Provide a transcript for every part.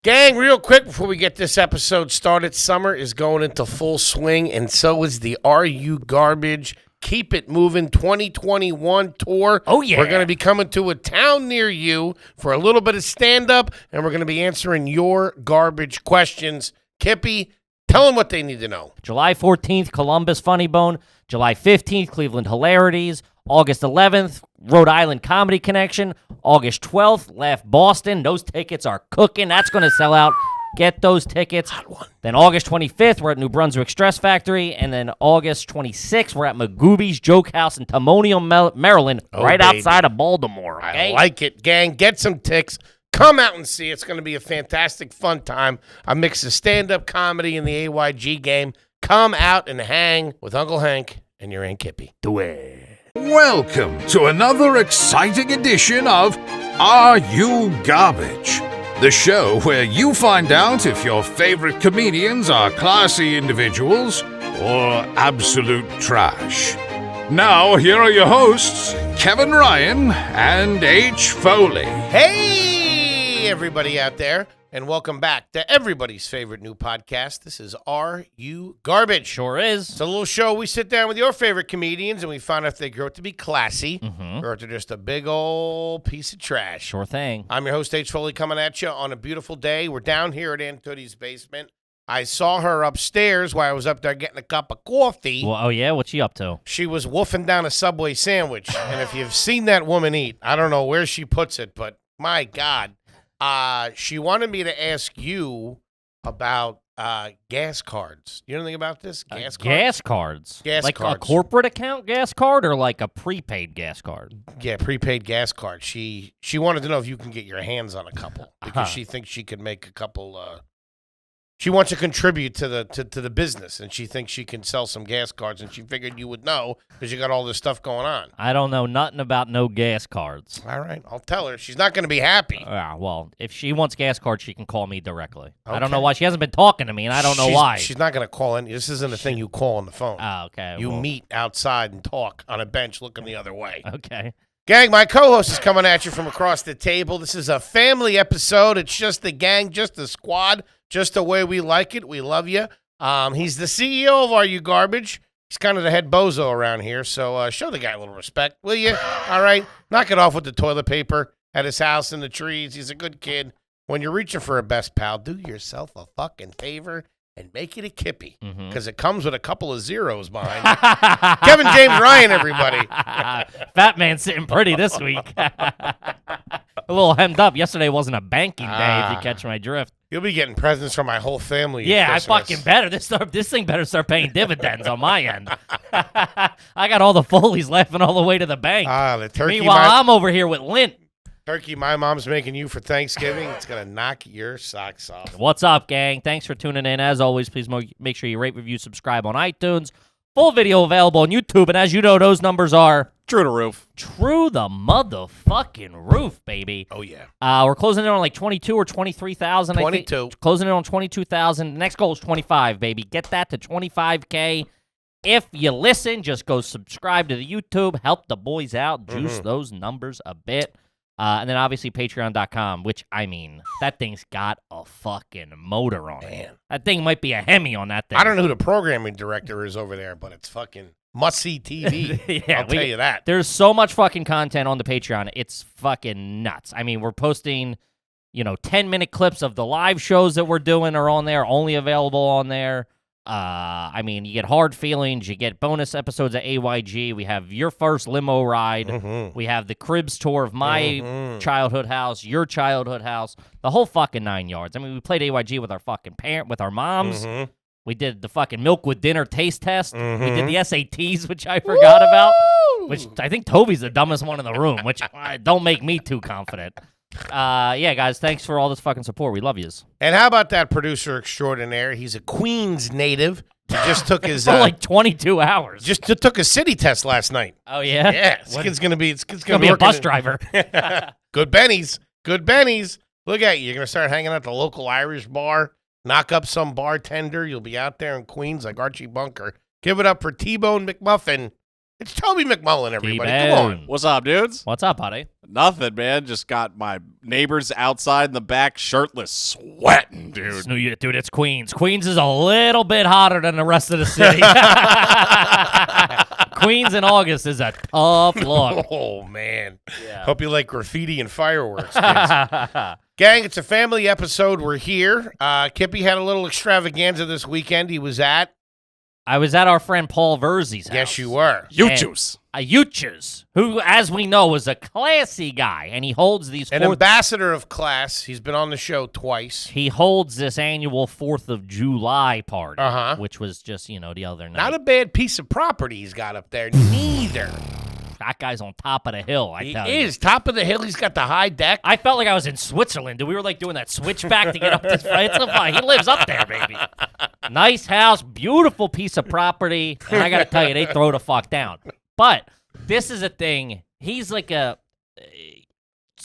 Gang, real quick before we get this episode started, summer is going into full swing, and so is the Are You Garbage Keep It Moving 2021 tour. Oh, yeah. We're going to be coming to a town near you for a little bit of stand-up, and we're going to be answering your garbage questions. Kippy, tell them what they need to know. July 14th, Columbus Funny Bone. July 15th, Cleveland Hilarities. August 11th, Rhode Island Comedy Connection. August 12th, Laugh Boston. Those tickets are cooking. That's going to sell out. Get those tickets. Hot one. Then August 25th, we're at New Brunswick Stress Factory. And then August 26th, we're at Magooby's Joke House in Timonium, Maryland, right outside of Baltimore. Okay? I like it, gang. Get some ticks. Come out and see. It's going to be a fantastic, fun time. A mix of stand-up comedy and the AYG game. Come out and hang with Uncle Hank and your Aunt Kippy. Do it. Welcome to another exciting edition of Are You Garbage? The show where you find out if your favorite comedians are classy individuals or absolute trash. Now, here are your hosts, Kevin Ryan and H. Foley. Hey, everybody out there, and welcome back to everybody's favorite new podcast. This is Are You Garbage? Sure is. It's a little show. We sit down with your favorite comedians, and we find out if they grow up to be classy or if they're just a big old piece of trash. Sure thing. I'm your host, H. Foley, coming at you on a beautiful day. We're down here at Aunt Tootie's basement. I saw her upstairs while I was up there getting a cup of coffee. Well, oh, yeah? What's she up to? She was wolfing down a Subway sandwich. And if you've seen that woman eat, I don't know where she puts it, but my God. She wanted me to ask you about gas cards. You know anything about this? Gas cards? Gas cards? Gas like cards. a corporate account gas card or like a prepaid gas card? Yeah, prepaid gas card. She wanted to know if you can get your hands on a couple because she thinks she could make a couple. She wants to contribute to the business, and she thinks she can sell some gas cards, and she figured you would know because you got all this stuff going on. I don't know nothing about no gas cards. All right, I'll tell her. She's not going to be happy. Well, if she wants gas cards, she can call me directly. I Okay. don't know why. She hasn't been talking to me, and I don't know why. She's not going to call in. This isn't a thing you call on the phone. Oh, okay. You well, meet outside and talk on a bench looking the other way. Okay. Gang, my co-host is coming at you from across the table. This is a family episode. It's just the gang, just the squad, just the way we like it. We love you. He's the CEO of Are You Garbage? He's kind of the head bozo around here, so show the guy a little respect, will you? All right? Knock it off with the toilet paper at his house in the trees. He's a good kid. When you're reaching for a best pal, do yourself a fucking favor and make it a Kippy, because it comes with a couple of zeros behind it. Kevin James Ryan, everybody. Fat man sitting pretty this week. A little hemmed up. Yesterday wasn't a banking day, if you catch my drift. You'll be getting presents from my whole family. Yeah, Christmas. I fucking better. This thing better start paying dividends on my end. I got all the Foleys laughing all the way to the bank. The turkey. Meanwhile, I'm over here with lint. Turkey my mom's making you for Thanksgiving. It's going to knock your socks off. What's up, gang? Thanks for tuning in. As always, please make sure you rate, review, subscribe on iTunes. Full video available on YouTube. And as you know, those numbers are True to roof. True the motherfucking roof, baby. Oh, yeah. We're closing in on like 22 or 23,000. 22. Closing in on 22,000. The next goal is 25, baby. Get that to 25K. If you listen, just go subscribe to the YouTube. Help the boys out. Juice those numbers a bit. And then obviously patreon.com, which, I mean, that thing's got a fucking motor on it. That thing might be a Hemi on that thing. I don't know who the programming director is over there, but it's fucking must-see TV. Yeah, I'll tell you that. There's so much fucking content on the Patreon. It's fucking nuts. I mean, we're posting, 10-minute clips of the live shows that we're doing are on there, only available on there. I mean, you get Hard Feelings, you get bonus episodes of AYG, we have your first limo ride, we have the Cribs tour of my childhood house, your childhood house, the whole fucking 9 yards. I mean, we played AYG with our fucking with our moms. We did the fucking milk with dinner taste test. We did the SATs, which I forgot about, which I think Toby's the dumbest one in the room, which don't make me too confident. Yeah, guys, thanks for all this fucking support. We love yous. And how about that producer extraordinaire? He's a Queens native. He just took his for like 22 hours. Just took a city test last night. Oh yeah, Yeah, this kid's gonna be. It's gonna be a bus driver. Good Bennies. Good Bennies. Look at you. You're gonna start hanging out at the local Irish bar. Knock up some bartender. You'll be out there in Queens like Archie Bunker. Give it up for T-Bone McMuffin It's Toby McMullen, everybody. T-Bone. Come on. What's up, dudes? What's up, buddy? Nothing, man. Just got my neighbors outside in the back, shirtless, sweating, dude. Dude, it's Queens. Queens is a little bit hotter than the rest of the city. Queens in August is a tough look. Oh, man. Yeah. Hope you like graffiti and fireworks, kids. Gang, it's a family episode. We're here. Kippy had a little extravaganza this weekend. I was at our friend Paul Verzi's house. Yes, you were. You-choose. Yuchas, who, as we know, is a classy guy, and he holds these An ambassador of class. He's been on the show twice. He holds this annual 4th of July party, which was just, the other night. Not a bad piece of property he's got up there. Neither. That guy's on top of the hill, I tell you. He is. Top of the hill. He's got the high deck. I felt like I was in Switzerland. We were like doing that switchback to get up this fight. He lives up there, baby. Nice house, beautiful piece of property. And I got to tell you, they throw the fuck down. But this is a thing. He's like so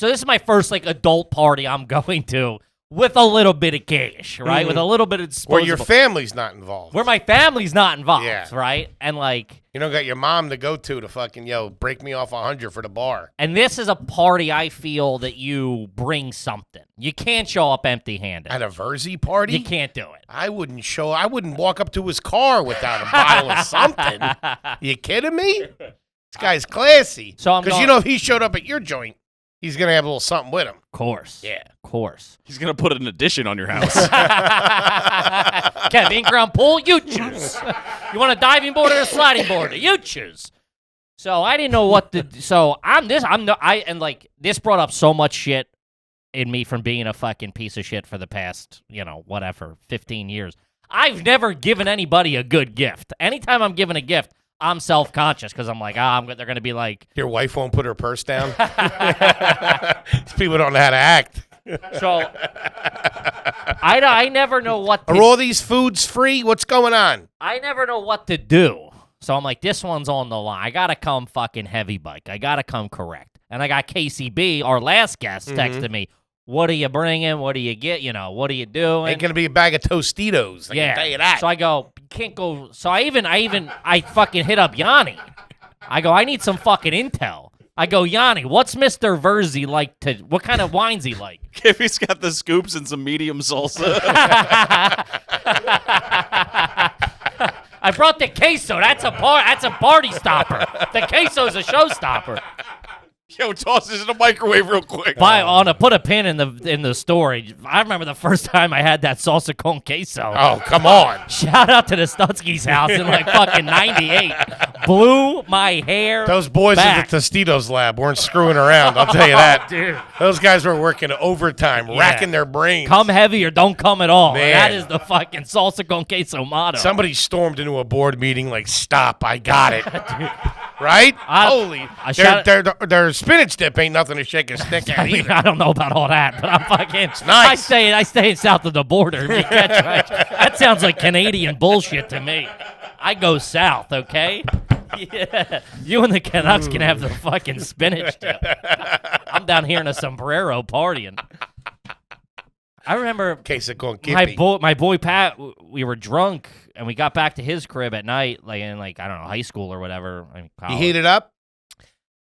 this is my first like adult party I'm going to with a little bit of cash, right? Mm-hmm. With a little bit of disposable. Where your family's not involved. Where my family's not involved, Yeah. right? And like... You don't got your mom to go to fucking, break me off 100 for the bar. And this is a party I feel that you bring something. You can't show up empty-handed. At a Verzi party? You can't do it. I wouldn't walk up to his car without a bottle of something. You kidding me? This guy's classy. So Because if he showed up at your joint, he's going to have a little something with him. Of course. Yeah. Of course. He's going to put an addition on your house. Kevin, in-ground pool, you choose. You want a diving board or a sliding board? You choose. So I didn't know what to. So this brought up so much shit in me from being a fucking piece of shit for the past 15 years. I've never given anybody a good gift. Anytime I'm giving a gift, I'm self-conscious because I'm like, they're going to be like... Your wife won't put her purse down? People don't know how to act. So, I never know what to... Are all these foods free? What's going on? I never know what to do. So I'm like, this one's on the line. I got to come fucking heavy bike. I got to come correct. And I got KCB, our last guest, texted me, what are you bringing? What do you get? What are you doing? Ain't going to be a bag of Tostitos. I can tell you that. So I go, can't go. So I fucking hit up Yanni. I go, I need some fucking intel. I go, Yanni, what's Mr. Verzi like what kind of wines he like? Kippy's got the scoops and some medium salsa. I brought the queso. That's a party stopper. The queso's a showstopper. Yo, toss this in the microwave real quick. Put a pin in the story. I remember the first time I had that salsa con queso. Oh, come on. Shout out to the Stutzky's house in like fucking 98. Blew my hair Those boys back. at the Tostitos lab weren't screwing around, I'll tell you that. Dude. Those guys were working overtime, racking their brains. Come heavy or don't come at all. Man. That is the fucking salsa con queso motto. Somebody stormed into a board meeting like, stop, I got it. Right? Their spinach dip ain't nothing to shake a stick at either. I don't know about all that, but I'm fucking... It's nice. I stay south of the border. If you catch right. That sounds like Canadian bullshit to me. I go south, okay? Yeah. You and the Canucks can have the fucking spinach dip. I'm down here in a sombrero partying. I remember Case of going Kippy. my boy Pat, we were drunk, and we got back to his crib at night, like in I don't know, high school or whatever. You heat it up?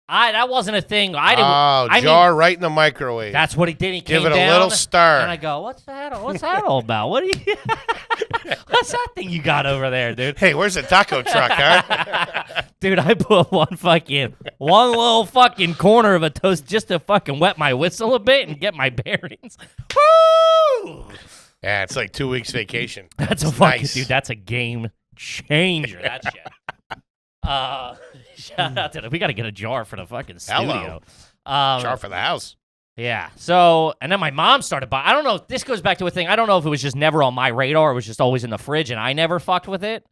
That wasn't a thing. Jar right in the microwave. That's what he did. He Give came it a down, little stir. And I go, what's that all about? What's that thing you got over there, dude? Hey, where's the taco truck, huh? Dude, I put one little fucking corner of a toast just to fucking wet my whistle a bit and get my bearings. Woo! Yeah, it's like 2 weeks vacation. That's it's a fucking nice. dude. That's a game changer. That shit. Shout out to we got to get a jar for the fucking studio. Jar for the house. Yeah. So, and then my mom started buying. I don't know. This goes back to a thing. I don't know if it was just never on my radar. It was just always in the fridge, and I never fucked with it.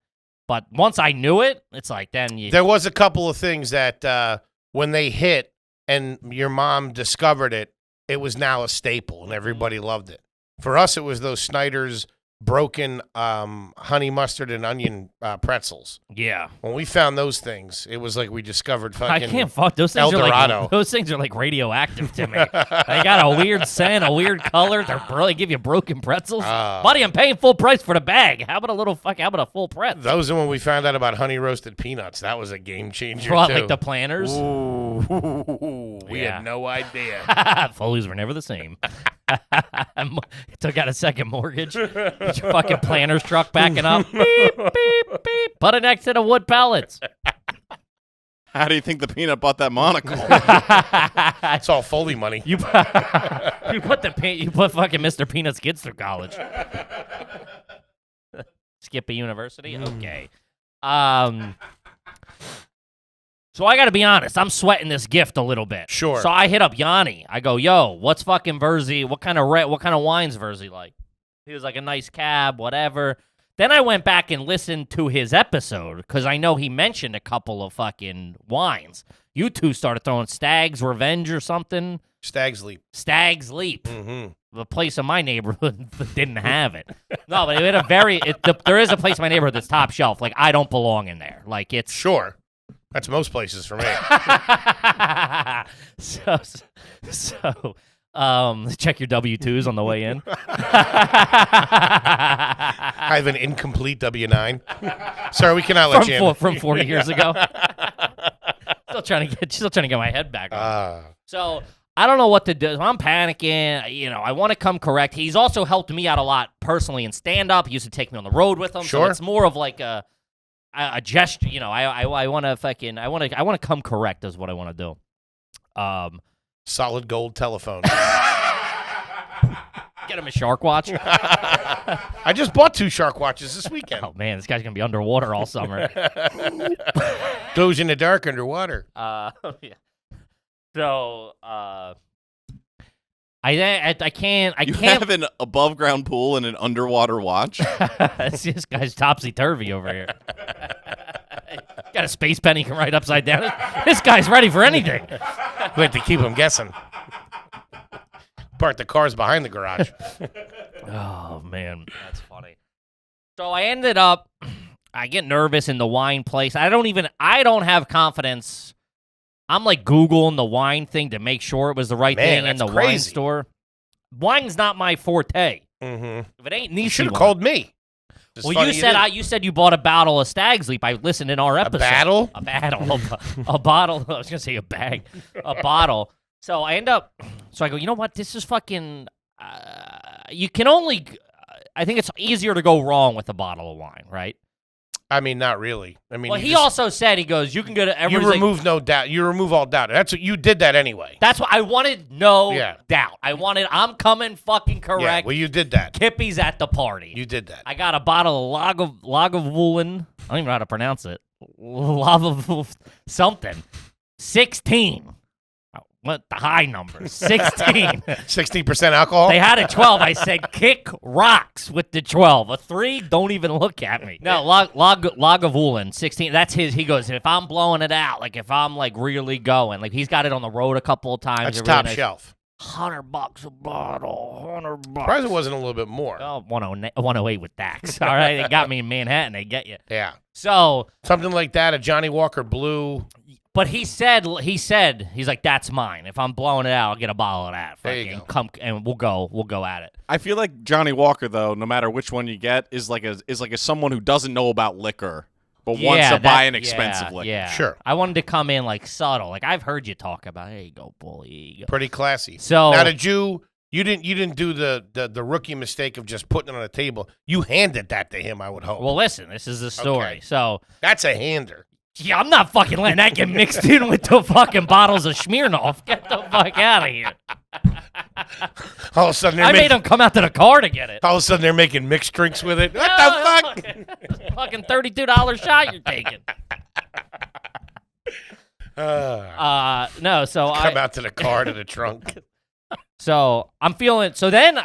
But once I knew it, it's like then you. There was a couple of things that when they hit and your mom discovered it, it was now a staple, and everybody loved it. For us, it was those Snyder's broken honey mustard and onion pretzels. Yeah. When we found those things, it was like we discovered I fucking can't fuck those things. El Dorado. Are like those things are like radioactive to me. They got a weird scent, a weird color. They give you broken pretzels. Buddy, I'm paying full price for the bag. How about a full pretzel? Those are when we found out about honey roasted peanuts. That was a game changer Brought too. like the planners. Ooh, we Yeah. had no idea. Foley's were never the same. Took out a second mortgage. Get your fucking planner's truck backing up. Beep, beep, beep. Put it next to the wood pellets. How do you think the peanut bought that monocle? It's all Foley money. You put fucking Mr. Peanuts kids through college. Skip a university? Okay. So I got to be honest, I'm sweating this gift a little bit. Sure. So I hit up Yanni. I go, yo, what's fucking Verzi? What kind of wine's Verzi like? He was like a nice cab, whatever. Then I went back and listened to his episode because I know he mentioned a couple of fucking wines. You two started throwing Stag's Revenge or something. Stag's Leap. Stag's Leap. Mm-hmm. The place in my neighborhood that didn't have it. No, but it had there is a place in my neighborhood that's top shelf. Like, I don't belong in there. Like, it's... Sure. That's most places for me. So, check your W-2s on the way in. I have an incomplete W-9. Sir, we cannot let you in. From 40 years ago. Still trying to get my head back on. So I don't know what to do. I'm panicking. You know, I want to come correct. He's also helped me out a lot personally in stand-up. He used to take me on the road with him. Sure. So it's more of like a gesture. You know, I want to come correct is what I want to do. Solid gold telephone. Get him a shark watch. I just bought 2 shark watches this weekend. Oh man, this guy's gonna be underwater all summer. Goes in the dark underwater. Yeah. So I can't. You have an above ground pool and an underwater watch. This guy's topsy turvy over here. Got a space pen he can write upside down. This guy's ready for anything. We had to keep him guessing. Park the cars behind the garage. Oh man, that's funny. So I ended up. I get nervous in the wine place. I don't have confidence. I'm like Googling the wine thing to make sure it was the right thing in the wine store. Wine's not my forte. Mm-hmm. If it ain't You niche, should have called me. Well, you said you bought a bottle of Stag's Leap. I listened in our episode. A bottle. I was gonna say a bag. A bottle. So I go, you know what? This is fucking. You can only. I think it's easier to go wrong with a bottle of wine, right? I mean, not really. I mean, well, he also said, he goes, you can go to every. You remove no doubt. You remove all doubt. That's what you did that anyway. That's what I wanted. Doubt. I'm coming fucking correct. Yeah, well, you did that. Kippy's at the party. You did that. I got a bottle of Lagavulin. I don't even know how to pronounce it. Lava something. 16. What the high number? 16. 16% alcohol? They had a 12. I said, kick rocks with the 12. A 3, don't even look at me. No, Lagavulin, 16. That's his. He goes, if I'm blowing it out, like if I'm like really going, like he's got it on the road a couple of times. That's top shelf. $100 a bottle. $100. Surprised it wasn't a little bit more. Oh, 108 with Dax. All right, they got me in Manhattan. They get you. Yeah. So something like that, a Johnny Walker Blue. But he's like, that's mine. If I'm blowing it out, I'll get a bottle of that. There you go. Come and we'll go at it. I feel like Johnny Walker, though, no matter which one you get, is like a someone who doesn't know about liquor, but wants to buy an expensive liquor. Yeah, sure. I wanted to come in like subtle. Like I've heard you talk about. Here you go, bully. Here you go. Pretty classy. So now, did you didn't do the rookie mistake of just putting it on the table? You handed that to him, I would hope. Well, listen, this is the story. Okay. So that's a hander. Yeah, I'm not fucking letting that get mixed in with the fucking bottles of Smirnoff. Get the fuck out of here. All of a sudden, I made them come out to the car to get it. All of a sudden, they're making mixed drinks with it. What the fuck? Fucking $32 shot you're taking. No, so come out to the car to the trunk. So I'm feeling. So then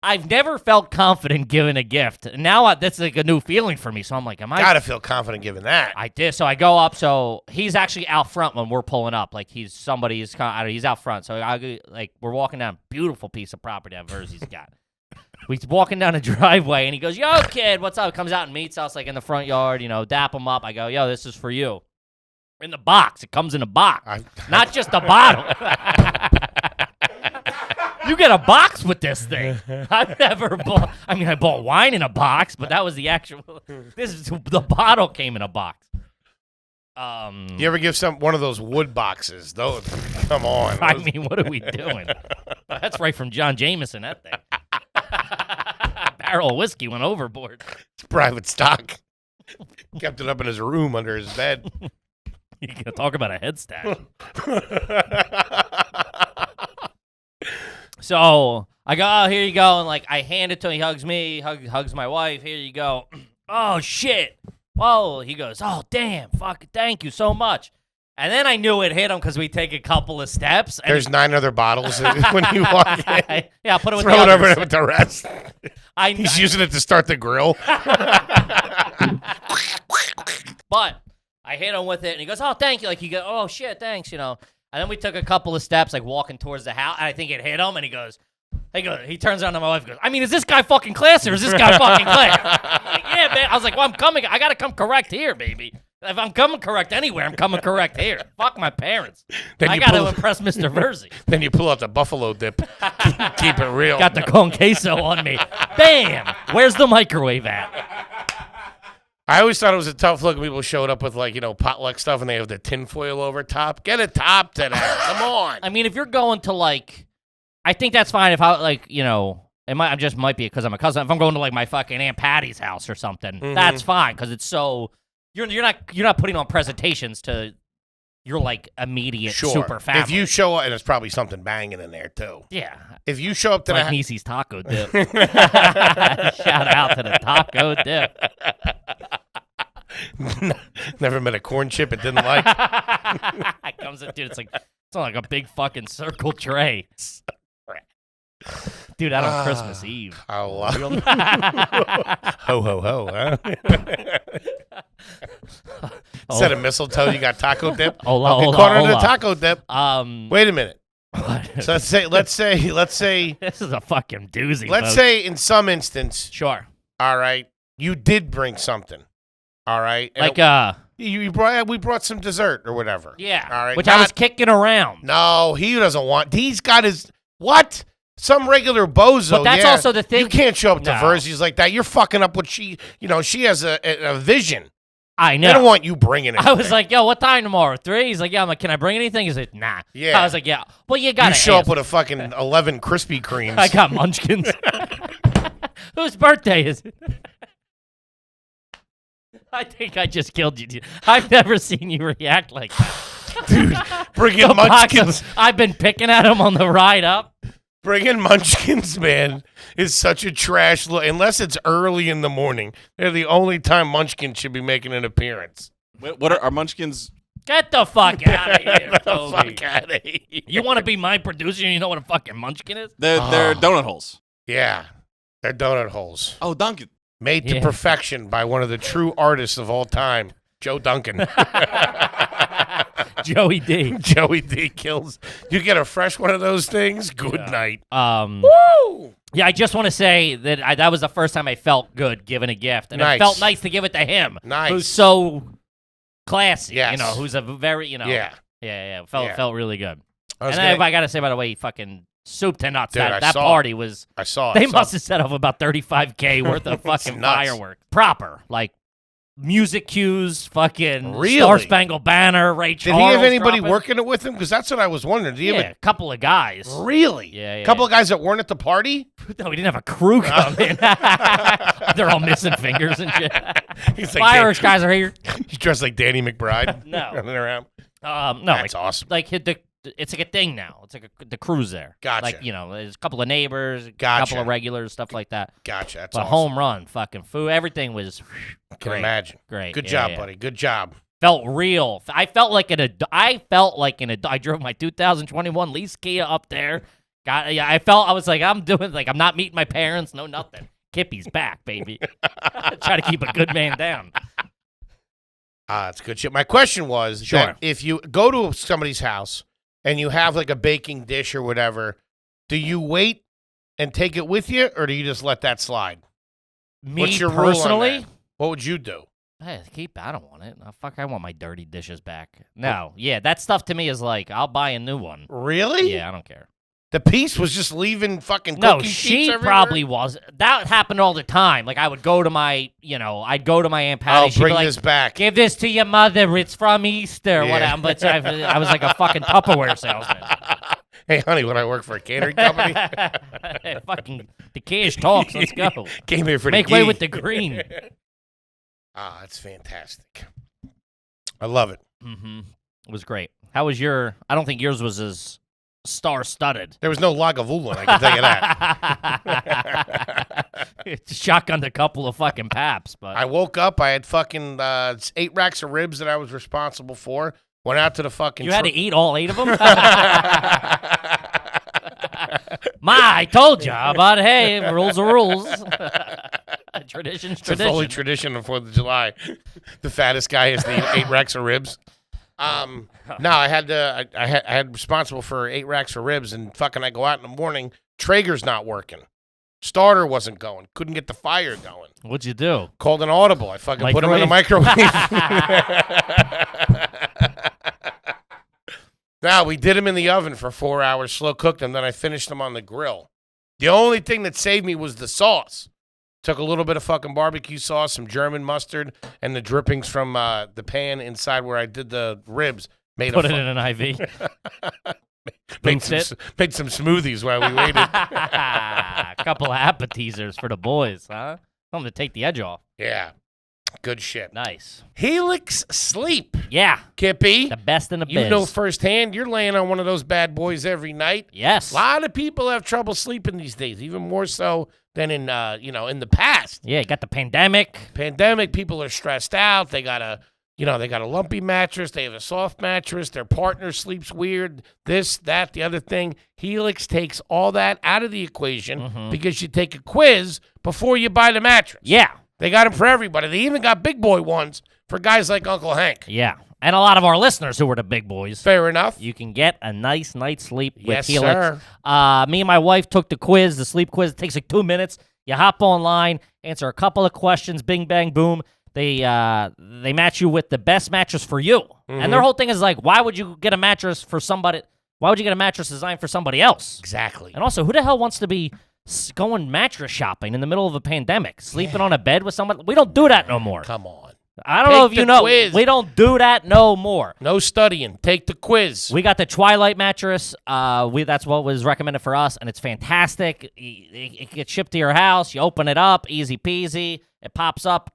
I've never felt confident giving a gift. And now that's like a new feeling for me. So I'm like, gotta feel confident giving that. I did. So I go up. So he's actually out front when we're pulling up. Like he's out front. So we're walking down. Beautiful piece of property that Verzi's got. We're walking down the driveway, and he goes, "Yo, kid, what's up?" Comes out and meets us, like, in the front yard, dap him up. I go, "Yo, this is for you." In the box. It comes in a box. Not just a bottle. You get a box with this thing. I've never bought... I bought wine in a box, but that was the actual... The bottle came in a box. You ever give one of those wood boxes? Those, come on. What are we doing? That's right from John Jameson, that thing. Barrel of whiskey went overboard. It's private stock. Kept it up in his room under his bed. You can talk about a head stash. So I go, "Oh, here you go," and like I hand it to him. He hugs me, hugs my wife. "Here you go." "Oh shit!" Whoa. He goes, "Oh damn, fuck, thank you so much." And then I knew it hit him because we take a couple of steps. There's 9 other bottles when you walk in. Yeah, I'll put it with Throw the it others. over with the rest. He's using it to start the grill. But I hit him with it, and he goes, "Oh, thank you." Like he goes, "Oh shit, thanks," And then we took a couple of steps, like walking towards the house, and I think it hit him, and he turns around to my wife and goes, "Is this guy fucking class or is this guy fucking class?" I'm like, "Yeah, man." I was like, "Well, I'm coming. I got to come correct here, baby. If I'm coming correct anywhere, I'm coming correct here. Fuck my parents. I got to impress Mr. Verzi." Then you pull out the buffalo dip. Keep it real. Got the con queso on me. Bam! Where's the microwave at? I always thought it was a tough look when people showed up with, like, potluck stuff and they have the tinfoil over top. Get a top to that. Come on. If you're going to, like, I think that's fine if it might be because I'm a cousin. If I'm going to, like, my fucking Aunt Patty's house or something, that's fine because it's so, you're not putting on presentations to your, like, immediate super family. If you show up, and there's probably something banging in there, too. Yeah. If you show up to like Niecy's taco dip. Shout out to the taco dip. Never met a corn chip it didn't like. It comes in, dude. It's like a big fucking circle tray. Dude, out on Christmas Eve. Ho ho ho, huh? Instead of mistletoe, you got taco dip. Hold Caught on. the taco dip. Wait a minute. So let's say this is a fucking doozy. Let's say in some instance, sure. All right, you did bring something. All right, and we brought some dessert or whatever. Yeah. All right. Which I was kicking around. No, he doesn't want. He's got his what? Some regular bozo. But that's also the thing. You can't show up to Verzi's like that. You're fucking up what she. She has a vision. I know. They don't want you bringing it. I was like, "Yo, what time tomorrow? 3?" He's like, "Yeah." I'm like, "Can I bring anything?" He's like, "Nah." Yeah. I was like, "Yeah." Well, you got to show up with a fucking 11 Krispy Kremes. I got munchkins. Whose birthday is it? I think I just killed you, dude. I've never seen you react like that. Dude, bring in munchkins. I've been picking at him on the ride up. Bringing munchkins, man, is such a trash look. Unless it's early in the morning. They're the only time munchkins should be making an appearance. What are munchkins? Get the fuck out of here, Toby. Fuck out of here. You want to be my producer and you know what a fucking munchkin is? They're donut holes. Yeah, they're donut holes. Oh, Duncan. Made to perfection by one of the true artists of all time, Joe Duncan. Joey D. Joey D kills. You get a fresh one of those things, good night. Woo! Yeah, I just want to say that that was the first time I felt good giving a gift. And it felt nice to give it to him. Nice. Who's so classy. Yes. Who's a very, Yeah. Yeah. Felt really good. And then I got to say, by the way, fucking soup to nuts. Dude, That party was. I saw it. They must have set up about $35K worth of fucking fireworks. Proper. Like music cues, fucking Star Spangled Banner, Ray Charles. Did he have anybody working it with him? Because that's what I was wondering. Did he have a couple of guys. Really? Yeah. A couple of guys that weren't at the party? No, he didn't have a crew come in. They're all missing fingers and shit. He's like, fireworks guys are here. He's dressed like Danny McBride. No. Running around. No. That's awesome. Like it's like a thing now. It's like the crew's there. Gotcha. Like, there's a couple of neighbors, a Gotcha. couple of regulars, stuff like that. Gotcha. That's but awesome. home run, fucking food, everything was Can great. imagine. Great. Good job, buddy. Good job. Felt real. I felt like I drove my 2021 lease Kia up there. I was like, I'm not meeting my parents, no nothing. Kippy's back, baby. Try to keep a good man down. It's good shit. My question was that if you go to somebody's house and you have like a baking dish or whatever, do you wait and take it with you, or do you just let that slide? Me What's your rule on personally, that? What would you do? hey, I don't want it. No, fuck, I want my dirty dishes back. No, yeah, that stuff to me is like, I'll buy a new one. Really? Yeah, I don't care. The piece was just leaving fucking No, cookie sheets she everywhere? probably was. That happened all the time. Like, I would go to my, I'd go to my Aunt Patty. Oh, She'd be bring like, this back. give this to your mother. It's from Easter. Yeah. Whatever. But I was like a fucking Tupperware salesman. Hey, honey, when I work for a catering company, Fucking the cash talks. Let's go. came here for Make the way gig. with the green. Ah, that's fantastic. I love it. Mm-hmm. It was great. How was your? I don't think yours was as star-studded. There was no Lagavulin, I can tell you that. Shotgunned a couple of fucking paps, but I woke up, I had fucking 8 racks of ribs that I was responsible for. Went out to the fucking... you had to eat all 8 of them. Ma, I told you about it. Hey, rules are rules. Tradition's It's a Foley tradition. tradition on 4th of July. The fattest guy has to eat 8 racks of ribs. No, I had responsible for 8 racks of ribs, and fucking I go out in the morning, Traeger's not working. Starter wasn't going. Couldn't get the fire going. What'd you do? Called an audible. I fucking put him in the microwave. Now, we did them in the oven for 4 hours, slow cooked them, then I finished them on the grill. The only thing that saved me was the sauce. Took a little bit of fucking barbecue sauce, some German mustard, and the drippings from the pan inside where I did the ribs. Put it in an IV. made some smoothies while we waited. A couple of appetizers for the boys, huh? Something to take the edge off. Yeah, good shit. Nice. Helix Sleep, Yeah, Kippy. the best in the biz. You know firsthand, you're laying on one of those bad boys every night. Yes. A lot of people have trouble sleeping these days, even more so than in in the past. Yeah, you got the pandemic. Pandemic, people are stressed out. They got a lumpy mattress. They have a soft mattress. Their partner sleeps weird. This, that, the other thing. Helix takes all that out of the equation because you take a quiz before you buy the mattress. Yeah. They got them for everybody. They even got big boy ones for guys like Uncle Hank. Yeah. And a lot of our listeners who were the big boys. Fair enough. You can get a nice night's sleep with Yes, Helix. sir. Me and my wife took the quiz, the sleep quiz. It takes like 2 minutes. You hop online, answer a couple of questions, bing, bang, boom. They match you with the best mattress for you. And their whole thing is like, why would you get a mattress for somebody? Why would you get a mattress designed for somebody else? Exactly. And also, who the hell wants to be going mattress shopping in the middle of a pandemic, sleeping on a bed with someone? We don't do that no more. Come on. I don't know if Take you the know. quiz. We don't do that no more. No studying. Take the quiz. We got the Twilight mattress. That's what was recommended for us, and it's fantastic. It gets shipped to your house. You open it up, easy peasy. It pops up.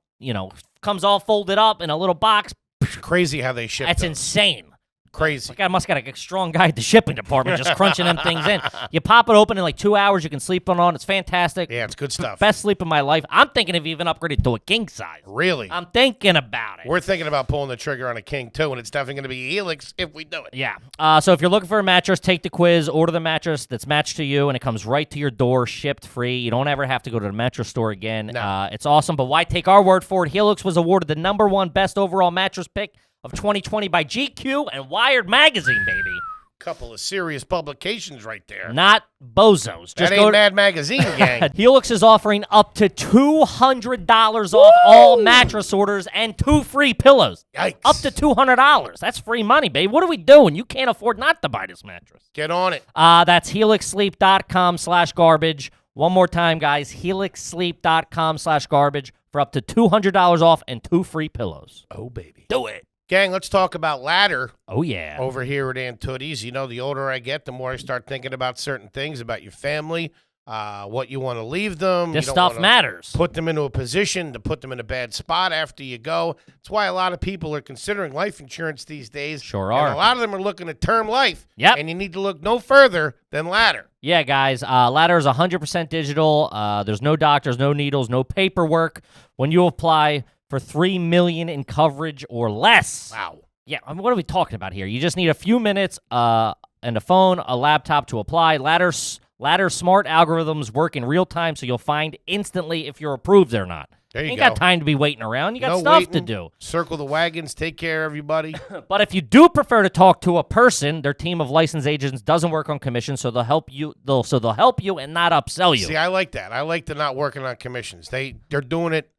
Comes all folded up in a little box. Crazy how they ship That's them. insane. Crazy. I must got a strong guy at the shipping department just crunching them things in. You pop it open in like 2 hours. You can sleep on it. It's fantastic. Yeah, it's good stuff. Best sleep of my life. I'm thinking of even upgrading to a king size. Really? I'm thinking about it. We're thinking about pulling the trigger on a king, too, and it's definitely going to be Helix if we do it. Yeah. So if you're looking for a mattress, take the quiz, order the mattress that's matched to you, and it comes right to your door, shipped free. You don't ever have to go to the mattress store again. No. It's awesome, but why take our word for it? Helix was awarded the #1 best overall mattress pick of 2020 by GQ and Wired Magazine, baby. Couple of serious publications right there. Not bozos. That ain't Mad Magazine, gang. Helix is offering up to $200 off all mattress orders and 2 free pillows. Yikes. Up to $200. That's free money, baby. What are we doing? You can't afford not to buy this mattress. Get on it. That's helixsleep.com/garbage. One more time, guys. helixsleep.com/garbage for up to $200 off and 2 free pillows. Oh, baby. Do it. Gang, let's talk about ladder Oh, yeah. over here at Aunt Tootie's. The older I get, the more I start thinking about certain things about your family, what you want to leave them. This You don't stuff wanna matters. Put them into a position to put them in a bad spot after you go. That's why a lot of people are considering life insurance these days. Sure And are. a lot of them are looking at term life. Yep. And you need to look no further than ladder. Yeah, guys. Ladder is 100% digital. There's no doctors, no needles, no paperwork. When you apply for $3 million in coverage or less. Wow. Yeah, I mean, what are we talking about here? You just need a few minutes and a phone, a laptop to apply. Ladder smart algorithms work in real time, so you'll find instantly if you're approved or not. There you Ain't go. got time to be waiting around. You got No stuff to waiting. do. Circle the wagons. Take care, everybody. But if you do prefer to talk to a person, their team of licensed agents doesn't work on commission, so they'll help you. They'll help you and not upsell you. See, I like that. I like the not working on commissions. They're doing it.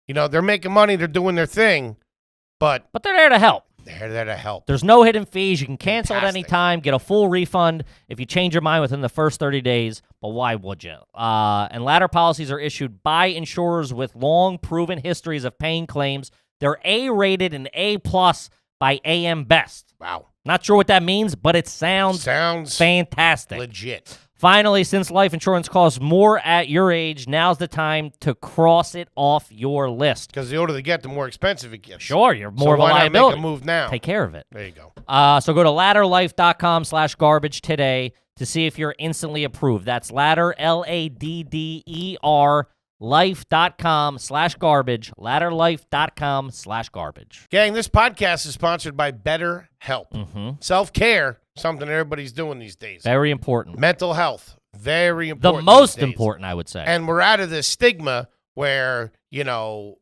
You know, they're making money. They're doing their thing, but But they're there to help. they're there to help. There's no hidden fees. You can cancel at any Fantastic. time, get a full refund if you change your mind within the first 30 days. But why would you? And ladder policies are issued by insurers with long proven histories of paying claims. They're A-rated and A+ by AM Best. Wow. Not sure what that means, but it sounds Sounds fantastic. legit. Finally, since life insurance costs more at your age, now's the time to cross it off your list. Because the older they get, the more expensive it gets. Sure, you're more So of a why not liability. make a move now? Take care of it. There you go. So go to ladderlife.com/garbage today to see if you're instantly approved. That's ladder, LADDER, life.com/garbage, ladderlife.com/garbage. Gang, this podcast is sponsored by BetterHelp. Mm-hmm. Self-care, something everybody's doing these days. Very important. Mental health, very The important. most these days. important, I would say. And we're out of this stigma where, you know,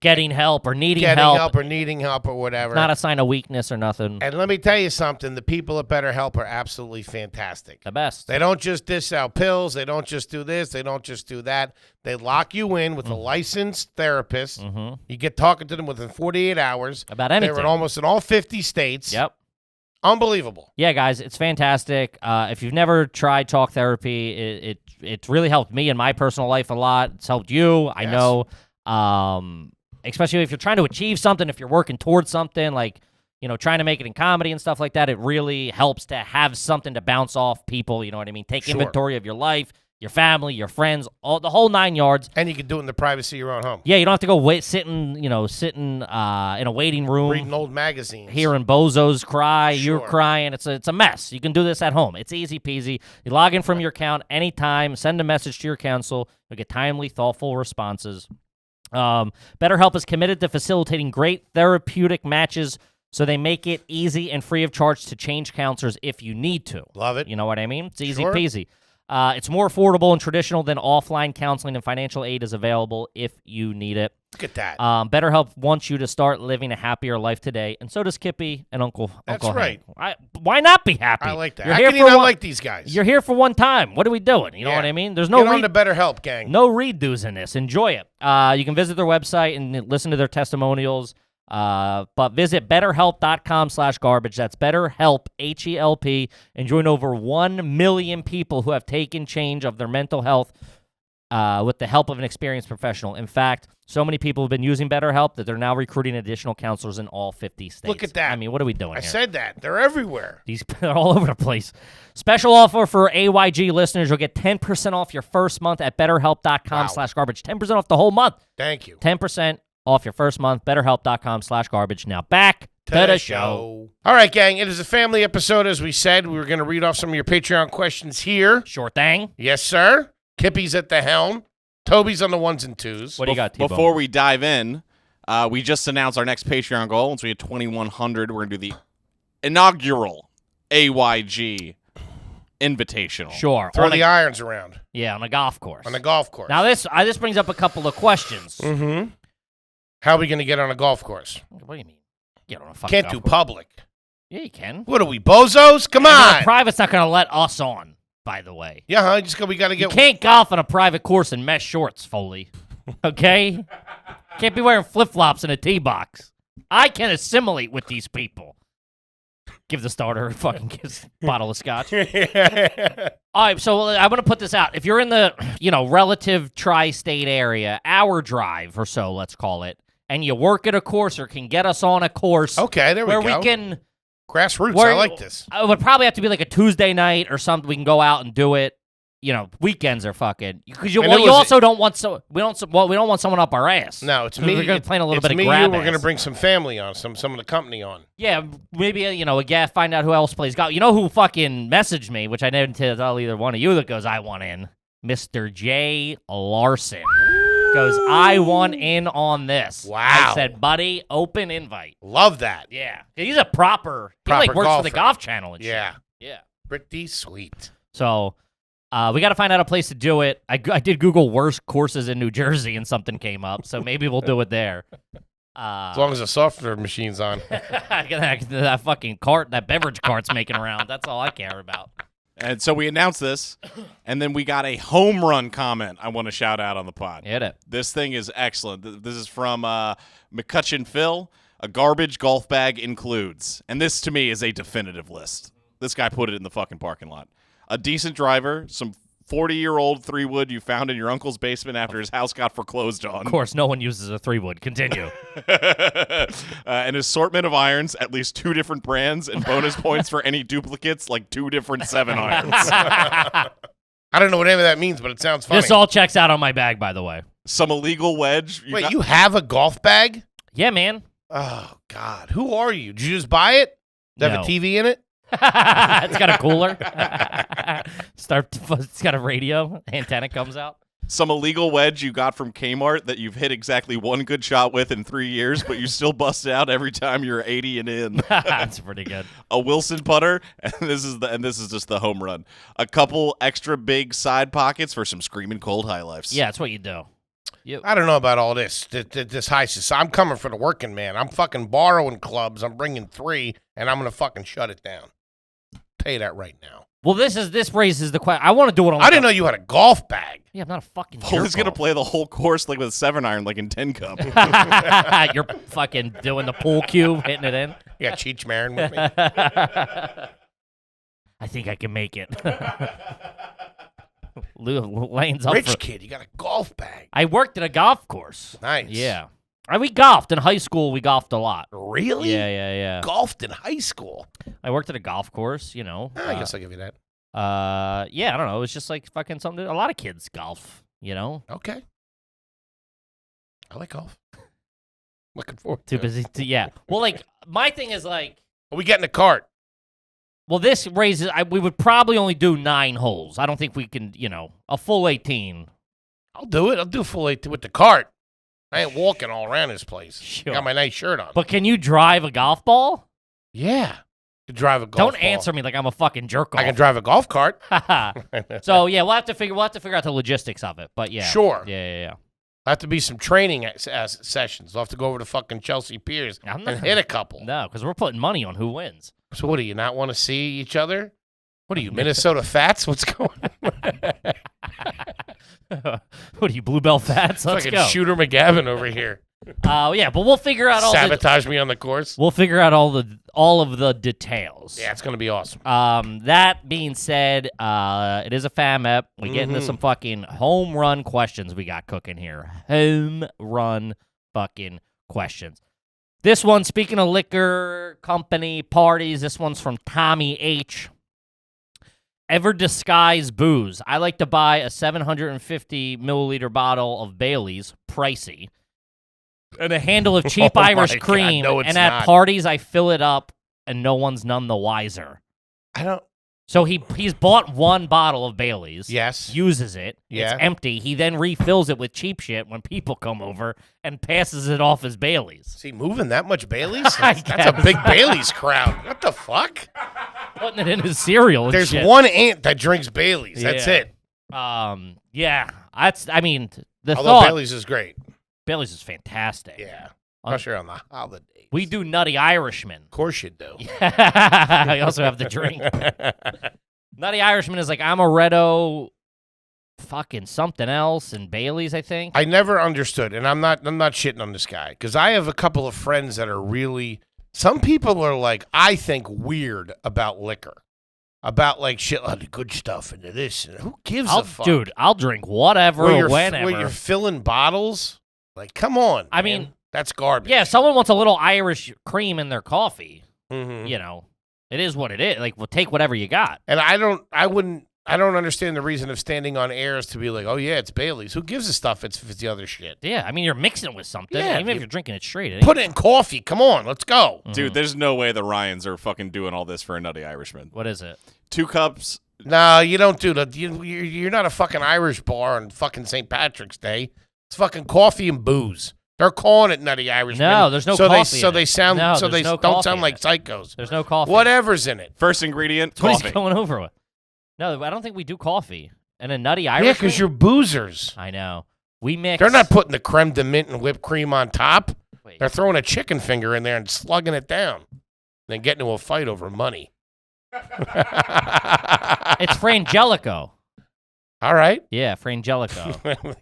Getting help or needing getting help. help or needing help or whatever. Not a sign of weakness or nothing. And let me tell you something. The people at BetterHelp are absolutely fantastic. The best. They don't just dish out pills. They don't just do this. They don't just do that. They lock you in with a licensed therapist. Mm-hmm. You get talking to them within 48 hours. About anything. They're almost in all 50 states. Yep. Unbelievable. Yeah, guys, it's fantastic. If you've never tried talk therapy, it really helped me in my personal life a lot. It's helped you, I Yes. know. Especially if you're trying to achieve something, if you're working towards something, like, you know, trying to make it in comedy and stuff like that, it really helps to have something to bounce off people, you know what I mean? Take Sure. inventory of your life, your family, your friends, the whole 9 yards. And you can do it in the privacy of your own home. Yeah, you don't have to go sitting in a waiting room. Reading old magazines. Hearing bozos cry, you're Sure. crying. It's a mess. You can do this at home. It's easy peasy. You log in from your account anytime, send a message to your counsel. You'll get timely, thoughtful responses. BetterHelp is committed to facilitating great therapeutic matches, so they make it easy and free of charge to change counselors if you need to. Love it. You know what I mean? It's easy Sure. peasy. It's more affordable and traditional than offline counseling, and financial aid is available if you need it. Look at that. BetterHelp wants you to start living a happier life today, and so does Kippy and Uncle That's Hank. right. Why not be happy? I like that. You're How here can you for not one, like these guys? You're here for one time. What are we doing? You know Yeah. what I mean? There's no Get on to BetterHelp, gang. no redos in this. Enjoy it. You can visit their website and listen to their testimonials. But visit BetterHelp.com/garbage. That's BetterHelp, HELP, and join over 1 million people who have taken change of their mental health with the help of an experienced professional. In fact, so many people have been using BetterHelp that they're now recruiting additional counselors in all 50 states. Look at that. I mean, what are we doing I here? said that. They're everywhere. They're all over the place. Special offer for AYG listeners. You'll get 10% off your first month at BetterHelp.com/garbage. 10% off the whole month. Thank you. 10% off your first month. BetterHelp.com/garbage. Now back to the show. All right, gang. It is a family episode, as we said. We were going to read off some of your Patreon questions here. Sure thing. Yes, sir. Kippy's at the helm. Toby's on the ones and twos. What do you got, T-Bone? Before we dive in, we just announced our next Patreon goal. Once we hit 2,100, we're going to do the inaugural AYG Invitational. Sure. Throw On the irons around on a golf course. on the golf course. Now, this brings up a couple of questions. Mm-hmm. How are we going to get on a golf course? What do you mean? Get on a fucking Can't golf do course. public. Yeah, you can. What are we, bozos? Come And on. private's not going to let us on, by the way. Yeah, huh? We got to You get. can't golf on a private course in mesh shorts, Foley. Okay? Can't be wearing flip-flops in a tee box. I can assimilate with these people. Give the starter a fucking bottle of scotch. All right, so I'm going to put this out. If you're in the, relative tri-state area, hour drive or so, let's call it, and you work at a course or can get us on a course Okay, there we where go. we can... Grassroots. Where- I like this. It would probably have to be like a Tuesday night or something. We can go out and do it. Weekends are fucking because you And it was- also don't want we don't want someone up our ass. No, it's So me. We're gonna play a little it's bit of me. grab We're going to ass. bring some family on, some of the company on. Yeah, maybe a guy find out who else plays golf. You know who fucking messaged me, which I didn't tell either one of you that goes I want in. Mr. J. Larson goes I want in on this. Wow. I said, buddy, open invite. Love that. Yeah, he's a proper. He Proper works for the golfer. Golf Channel and shit. Yeah. Yeah. Pretty sweet. So, We got to find out a place to do it. I did Google worst courses in New Jersey, and something came up, so maybe we'll do it there. As long as the software machine's on. that fucking cart, that beverage cart's making around. That's all I care about. And so we announced this, and then we got a home run comment I want to shout out on the pod. Hit it. This thing is excellent. This is from McCutcheon Phil. A garbage golf bag includes. And this, to me, is a definitive list. This guy put it in the fucking parking lot. A decent driver, some 40-year-old 3-wood you found in your uncle's basement after his house got foreclosed on. Of course, no one uses a 3-wood. Continue. An assortment of irons, at least 2 different brands, and bonus points for any duplicates, like 2 different 7-irons. I don't know what any of that means, but it sounds funny. This all checks out on my bag, by the way. Some illegal wedge. Wait, you have a golf bag? Yeah, man. Oh, God. Who are you? Did you just buy it? Does it have a TV in it? It's got a cooler. It's got a radio. Antenna comes out. Some illegal wedge you got from Kmart that you've hit exactly 1 good shot with in 3 years, but you still bust it out every time you're 80 and in. That's pretty good. A Wilson putter, and this is just the home run. A couple extra big side pockets for some screaming cold high lifes. Yeah, that's what you do. I don't know about all this. This high society. I'm coming for the working man. I'm fucking borrowing clubs. I'm bringing 3, and I'm gonna fucking shut it down. Tell you that right now. Well, this raises the question. I want to do it on. I didn't know you had a golf bag. Yeah, I'm not a fucking. Foley's gonna play the whole course like with a 7-iron, like in 10 cup. You're fucking doing the pool cue, hitting it in. Yeah, Cheech Marin with me. I think I can make it. Lane's up Rich kid, you got a golf bag. I worked at a golf course. Nice. Yeah. We golfed in high school. We golfed a lot. Really? Yeah. Golfed in high school. I worked at a golf course, you know. I guess I'll give you that. Yeah, I don't know. It was just like fucking something. A lot of kids golf, you know. Okay. I like golf. Looking forward Too to busy to, yeah. Well, like, my thing is like. We get in the cart. Well, this raises. We would probably only do 9 holes. I don't think we can, you know, a full 18. I'll do it. I'll do a full 8 with the cart. I ain't walking all around this place. Sure. Got my nice shirt on. But can you drive a golf ball? Yeah. You drive a golf Don't ball. answer me like I'm a fucking jerk off. I can drive a golf cart. So yeah, we'll have to figure out the logistics of it. But yeah, Sure. Yeah. There'll have to be some training sessions. We'll have to go over to fucking Chelsea Piers and hit a couple. No, because we're putting money on who wins. So what, do you not want to see each other? What are you, Minnesota Fats? What's going on? What are you, Bluebell Fats? Let's Fucking go. Shooter McGavin over here. Yeah, but we'll figure out Sabotage me on the course. We'll figure out all of the details. Yeah, it's gonna be awesome. That being said, it is a fam ep. We get into some fucking home run questions we got cooking here. Home run fucking questions. This one, speaking of liquor company parties, this one's from Tommy H. Ever disguise booze? I like to buy a 750 milliliter bottle of Bailey's, pricey, and a handle of cheap Irish cream. No, it's and at not. parties, I fill it up, and no one's none the wiser. I don't. So he's bought 1 bottle of Bailey's. Yes. Uses it. Yeah. It's empty. He then refills it with cheap shit when people come over and passes it off as Bailey's. Is he moving that much Bailey's? I That's a guess. big Bailey's crowd. What the fuck? Putting it in his cereal and There's shit. one aunt that drinks Bailey's. That's Yeah. it. Yeah. I mean, the Although thought. Bailey's is great. Bailey's is fantastic. Yeah. Especially on the holidays. We do Nutty Irishman. Of course you do. I also have the drink. Nutty Irishman is like amaretto, fucking something else, and Bailey's, I think. I never understood, and I'm not shitting on this guy, because I have a couple of friends that are really. Some people are like, I think, weird about liquor, about like shit, the good stuff into this. And who gives a fuck, Dude, I'll drink whatever, whenever. Where you're filling bottles, like, come on. I man. mean, that's garbage. yeah, if someone wants a little Irish cream in their coffee, Mhm. you know, it is what it is. Like, we'll take whatever you got. And I don't understand the reason of standing on air is to be like, oh yeah, it's Bailey's. Who gives a stuff if it's the other shit? Yeah, I mean, you're mixing it with something. Yeah, Even if you- you're drinking it straight. It ain't- Put it in coffee. Come on, let's go. Dude, there's no way the Ryans are fucking doing all this for a Nutty Irishman. What is it? 2 cups. No, you don't do that. You're not a fucking Irish bar on fucking St. Patrick's Day. It's fucking coffee and booze. They're calling it Nutty Irishman. No, there's no so coffee So in they it. sound. No, so there's they no don't coffee sound in like it. psychos. There's no coffee. Whatever's in it. First ingredient, What is coffee. he going over with? No, I don't think we do coffee. And a nutty Irish Yeah, because cream? you're boozers. I know. We mix. They're not putting the creme de mint and whipped cream on top. Wait. They're throwing a chicken finger in there and slugging it down. Then getting into a fight over money. It's Frangelico. All right. Yeah, Frangelico.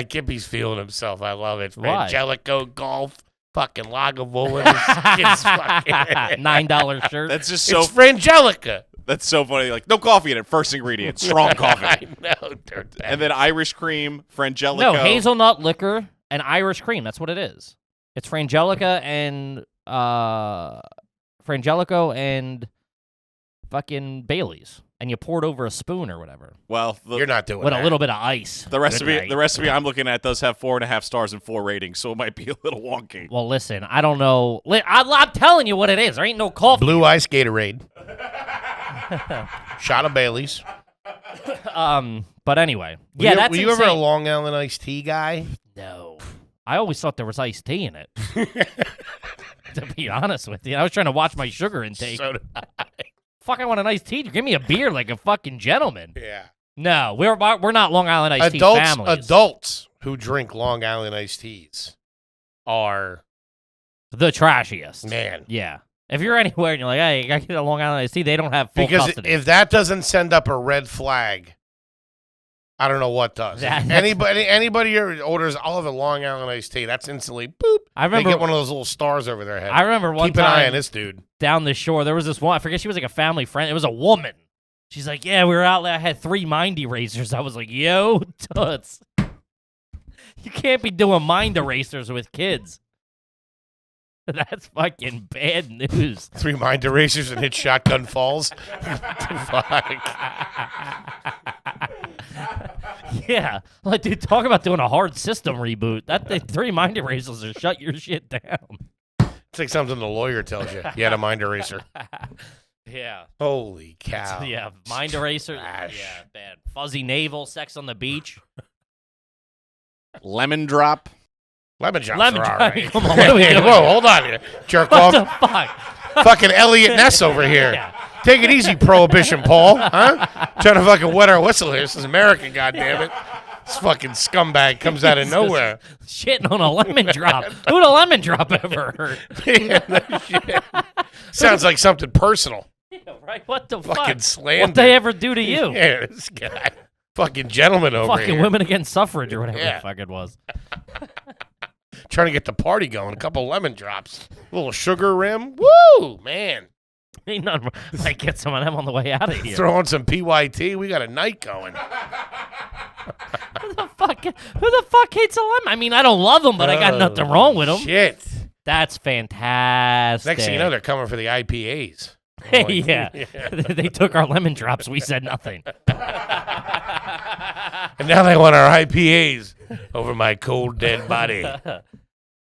Kippy's feeling himself. I love it. Why? JNCO Golf. Fucking Lagavulin. It's fucking $9 shirt. That's just so. It's Frangelica. That's so funny. Like no coffee in it. First ingredient, strong coffee, I know. and then Irish cream, Frangelico. No, hazelnut liquor and Irish cream. That's what it is. It's Frangelico and fucking Bailey's, and you pour it over a spoon or whatever Well, You're not doing with that. a little bit of ice. the recipe. Good night. The recipe I'm looking at does have 4.5 stars and 4 ratings, so it might be a little wonky. Well, listen, I don't know. I'm telling you what it is. There ain't no coffee. Blue Ice Gatorade. Shot of Bailey's. But anyway, Were that's you ever a insane. Long Island iced tea guy? No. I always thought there was iced tea in it. To be honest with you, I was trying to watch my sugar intake. So did I. Fuck, I want an iced tea. Give me a beer like a fucking gentleman. Yeah. No, we're not Long Island iced tea families. Adults who drink Long Island iced teas are, The trashiest. man. Yeah. If you're anywhere and you're like, hey, you gotta get a Long Island iced tea, they don't have full Because custody. if that doesn't send up a red flag, I don't know what does. That- If anybody who orders Oliver Long Island iced tea, that's instantly boop. I remember They get one of those little stars over their head. I remember one Keep an eye on time this dude. down the shore, there was this one, I forget, she was like a family friend. It was a woman. She's like, yeah, we were out there. I had 3 mind erasers. I was like, yo, toots. You can't be doing mind erasers with kids. That's fucking bad news. 3 mind erasers and hit shotgun falls. Fuck. Yeah. Like, dude, talk about doing a hard system reboot. The 3 mind erasers will shut your shit down. It's like something the lawyer tells you. You had a mind eraser. Yeah. Holy cow. Yeah. Mind eraser. Trash. Yeah, bad. Fuzzy navel, sex on the beach. Lemon drop. Lemon drops Lemon are all drop. right. Come on, what are we doing? Whoa, hold on here. Jerk What the off. fuck? Fucking Elliot Ness over here. Yeah. Take it easy, Prohibition Paul. Huh? Trying to fucking wet our whistle here. This is America, goddammit. This fucking scumbag comes out of nowhere. Shitting on a lemon drop. Who'd a lemon drop ever hurt? Yeah, no shit. Sounds like something personal. Yeah, right? What the Fucking fuck? slander. What'd they ever do to you? Yeah, this guy. Fucking gentleman over Fucking here. women against suffrage or whatever Yeah. the fuck it was. Trying to get the party going. A couple lemon drops. A little sugar rim. Woo, man. Ain't nothing. Might get some of them on the way out of here. Throw on some PYT. We got a night going. Who the fuck hates a lemon? I mean, I don't love them, but I got nothing wrong with them. Shit. That's fantastic. Next thing you know, they're coming for the IPAs. yeah. They took our lemon drops. We said nothing. And now they want our IPAs over my cold, dead body.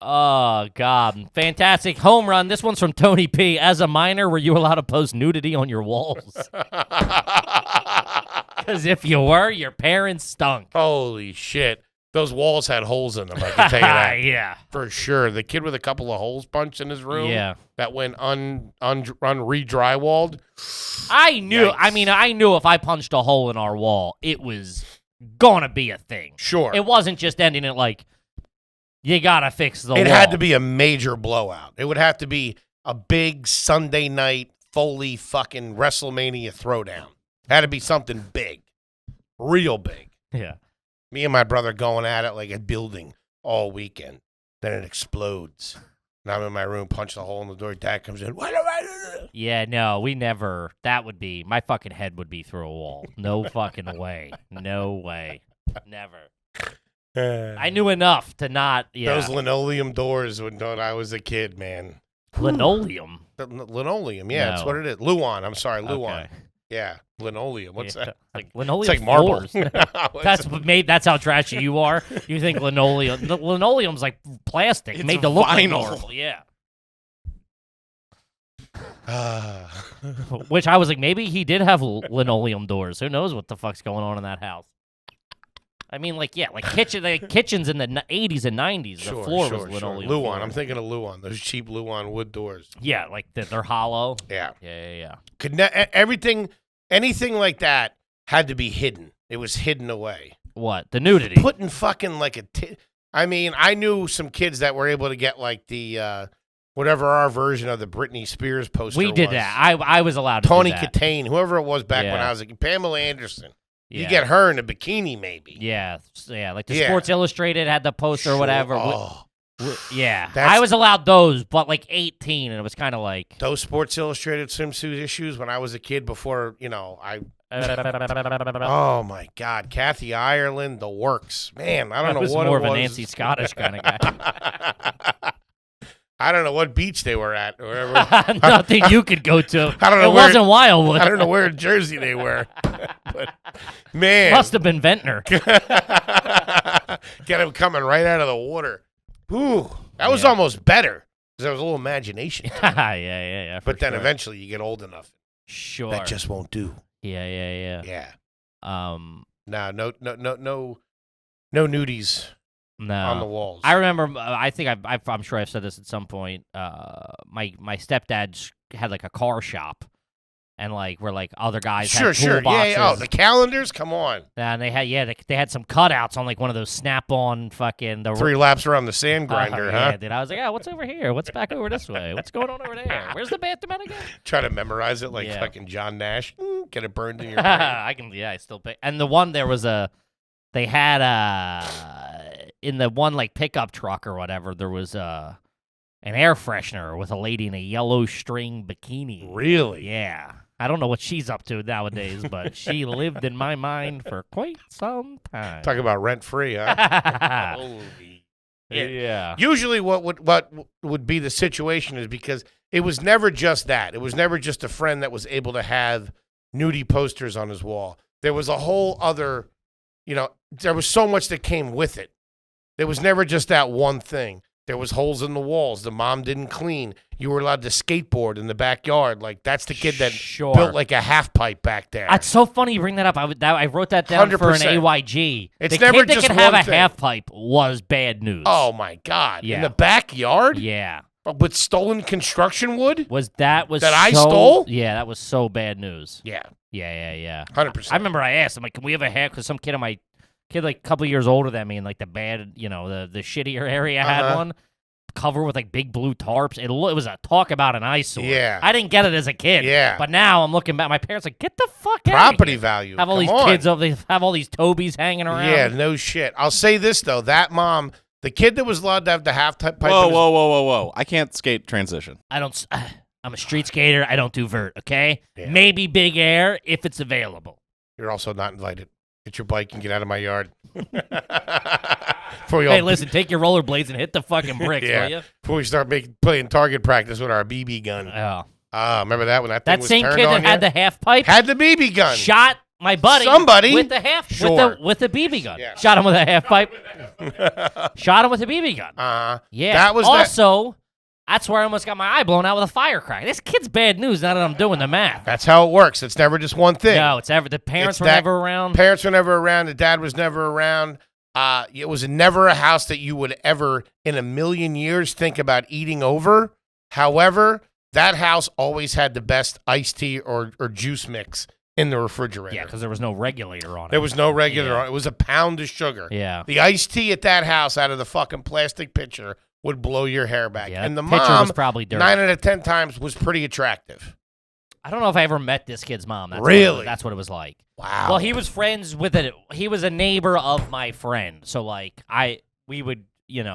Oh, God. Fantastic home run. This one's from Tony P. As a minor, were you allowed to post nudity on your walls? Because if you were, your parents stunk. Holy shit. Those walls had holes in them, I can tell you that. Yeah. For sure. The kid with a couple of holes punched in his room Yeah. that went re-drywalled. I knew. Yikes. I mean, I knew if I punched a hole in our wall, it was gonna be a thing. Sure. It wasn't just ending it like, you gotta fix the wall. It had to be a major blowout. It would have to be a big Sunday night Foley fucking WrestleMania throwdown. Had to be something big. Real big. Yeah. Me and my brother going at it like a building all weekend. Then it explodes. And I'm in my room, punch the hole in the door. Dad comes in. What do I do? Yeah, no, we never. That would be, my fucking head would be through a wall. No fucking way. No way. Never. I knew enough to not, yeah. Those linoleum doors when I was a kid, man. Linoleum. Linoleum, yeah, that's No. what it is. Luan, I'm sorry, Luan. Okay. Yeah, linoleum. What's Yeah, that? Like linoleum. It's like marble. floors. That's how trashy you are. You think linoleum? Linoleum's like plastic, It's made to look like vinyl. marble. Yeah. Ah. Which I was like, maybe he did have linoleum doors. Who knows what the fuck's going on in that house? I mean, like, yeah, like kitchens in the 80s and 90s. The floor was linoleum. Luan, floor. I'm thinking of Luan. Those cheap Luan wood doors. Yeah, like they're hollow. Yeah. Yeah. Anything like that had to be hidden. It was hidden away. What? The nudity? Putting fucking like I mean, I knew some kids that were able to get like the whatever our version of the Britney Spears poster We did was. that. I was allowed to Tony do that. Katane, whoever it was back when Yeah. I was like Pamela Anderson. Yeah. You get her in a bikini, maybe. Yeah, like the Yeah. Sports Illustrated had the poster or whatever. Oh, Yeah, That's- I was allowed those, but like 18, and it was kind of like. those Sports Illustrated swimsuit issues when I was a kid before, oh my God, Kathy Ireland, the works. Man, I don't know was what more it of was. a Nancy Scottish kind of guy. I don't know what beach they were at or whatever. Nothing you could go to. I don't know It where- wasn't Wildwood. I don't know where in Jersey they were. But man, Must have been Ventnor. get them coming right out of the water. Ooh, that was Yeah. almost better because there was a little imagination. yeah. But then sure. eventually you get old enough. Sure. That just won't do. Yeah. Yeah. No. No nudies on the walls. I remember. I think I'm sure I've said this at some point. My stepdad had like a car shop, and like where like other guys had sure. toolboxes. Yeah. Oh, the calendars. Come on. And they had some cutouts on like one of those Snap-on fucking 3 laps around the sand grinder, yeah, huh? dude. I was like, what's over here? What's back over this way? What's going on over there? Where's the bathroom at again? Try to memorize it like Yeah. fucking John Nash. Get it burned in your brain. I still pay. And the one they had in the one like pickup truck or whatever, there was an air freshener with a lady in a yellow string bikini. Really? Yeah. I don't know what she's up to nowadays, but she lived in my mind for quite some time. Talk about rent free, huh? Holy. Yeah. Usually, what would be the situation is because it was never just that. It was never just a friend that was able to have nudie posters on his wall. There was a whole other, there was so much that came with it. There was never just that one thing. There was holes in the walls. The mom didn't clean. You were allowed to skateboard in the backyard. Like, that's the kid that Sure. built like a half pipe back there. It's so funny you bring that up. I wrote that down for an 100%. AYG. It's the never kid that just could have one a thing. half pipe was bad news. Oh, my God. In Yeah. the backyard? Yeah. With stolen construction wood? That I so- stole? Yeah, that was so bad news. Yeah. Yeah. 100%. I remember I asked him, like, can we have a half? Because some kid like a couple years older than me in like the bad, the shittier area had Uh-huh. one. Cover with like big blue tarps. It was a talk about an eyesore. Yeah. I didn't get it as a kid. Yeah. But now I'm looking back. My parents are like, get the fuck out. Property value. Have all Come these on. kids over. They have all these Tobies hanging around. Yeah, no shit. I'll say this, though. That mom, the kid that was allowed to have the half pipe. Whoa. I can't skate transition. I'm a street skater. I don't do vert. Okay. Yeah. Maybe big air if it's available. You're also not invited. Get your bike and get out of my yard. Hey, listen, take your rollerblades and hit the fucking bricks, Yeah. will you? Before we start playing target practice with our BB gun. Oh. Remember that when that thing That was same turned kid on that had you? the half pipe Had the BB gun. shot my buddy Somebody. with the half Sure. with the BB gun. Yeah. Shot him with a half pipe. Shot him with a BB gun. Yeah. That was also, that's where I almost got my eye blown out with a firecracker. This kid's bad news now that I'm doing the math. That's how it works. It's never just one thing. No, the parents It's were that- never around. Parents were never around. The dad was never around. It was never a house that you would ever, in a million years, think about eating over. However, that house always had the best iced tea or juice mix in the refrigerator. Yeah, because there was no regulator on it. There was no regular. Yeah. It was a pound of sugar. Yeah. The iced tea at that house out of the fucking plastic pitcher would blow your hair back. Yeah, And the pitcher mom, was probably dirty. 9 out of 10 times, was pretty attractive. I don't know if I ever met this kid's mom. Really? That's what it was like. Wow. Well, he was friends with it. He was a neighbor of my friend. So, like, we would, it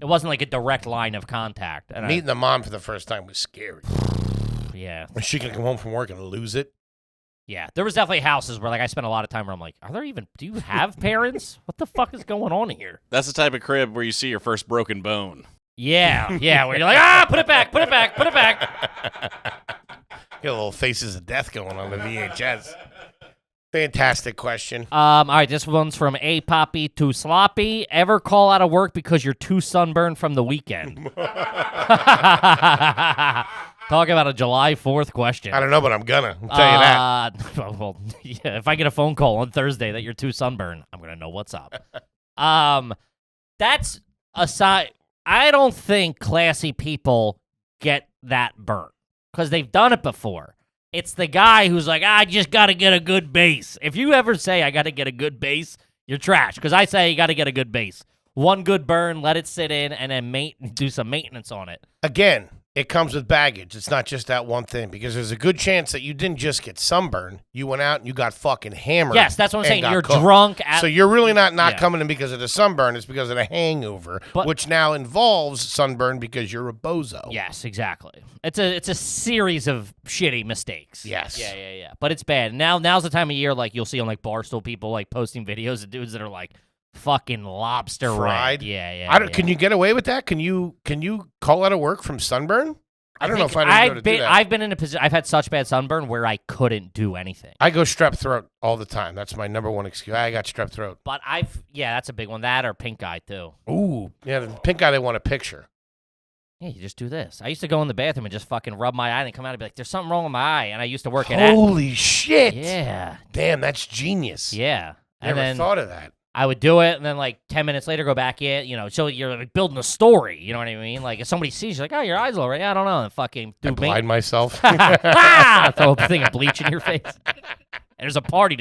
wasn't like a direct line of contact. And Meeting the mom for the first time was scary. yeah. Was she going to come home from work and lose it? Yeah. There was definitely houses where, like, I spent a lot of time where I'm like, do you have parents? What the fuck is going on here? That's the type of crib where you see your first broken bone. Yeah. Where you're like, put it back. Get a little Faces of Death going on the VHS. Fantastic question. All right, this one's from A Poppy to Sloppy. Ever call out of work because you're too sunburned from the weekend? Talk about a July 4th question. I don't know, but I'm gonna. I'll tell you that. Well, yeah, if I get a phone call on Thursday that you're too sunburned, I'm gonna know what's up. That's aside. I don't think classy people get that burnt because they've done it before. It's the guy who's like, I just got to get a good base. If you ever say I got to get a good base, you're trash. Because I say you got to get a good base. One good burn, let it sit in, and then do some maintenance on it. Again, it comes with baggage. It's not just that one thing, because there's a good chance that you didn't just get sunburn. You went out and you got fucking hammered. Yes, that's what I'm and saying. got You're cooked. drunk. So you're really not Yeah. coming in because of the sunburn. It's because of the hangover, which now involves sunburn because you're a bozo. Yes, exactly. It's a series of shitty mistakes. Yes. Yeah. But it's bad. Now's the time of year, like, you'll see on, like, Barstool people, like, posting videos of dudes that are, like, fucking lobster fried. red. Yeah. Can you get away with that? Can you call out of work from sunburn? I don't know if I'd be able to do that. I've been in a position. I've had such bad sunburn where I couldn't do anything. I go strep throat all the time. That's my number one excuse. I got strep throat. But that's a big one. That or pink eye too. Ooh, yeah, the pink eye they want a picture. Yeah, you just do this. I used to go in the bathroom and just fucking rub my eye and come out and be like, "There's something wrong with my eye," and I used to work at. Holy shit! Yeah. Damn, that's genius. Yeah. Never thought of that. I would do it, and then, like, 10 minutes later, go back in, so you're, like, building a story, you know what I mean? Like, if somebody sees you, like, oh, your eyes all right. Yeah, I don't know. And fucking do I blind myself. Throw a thing of bleach in your face. There's a party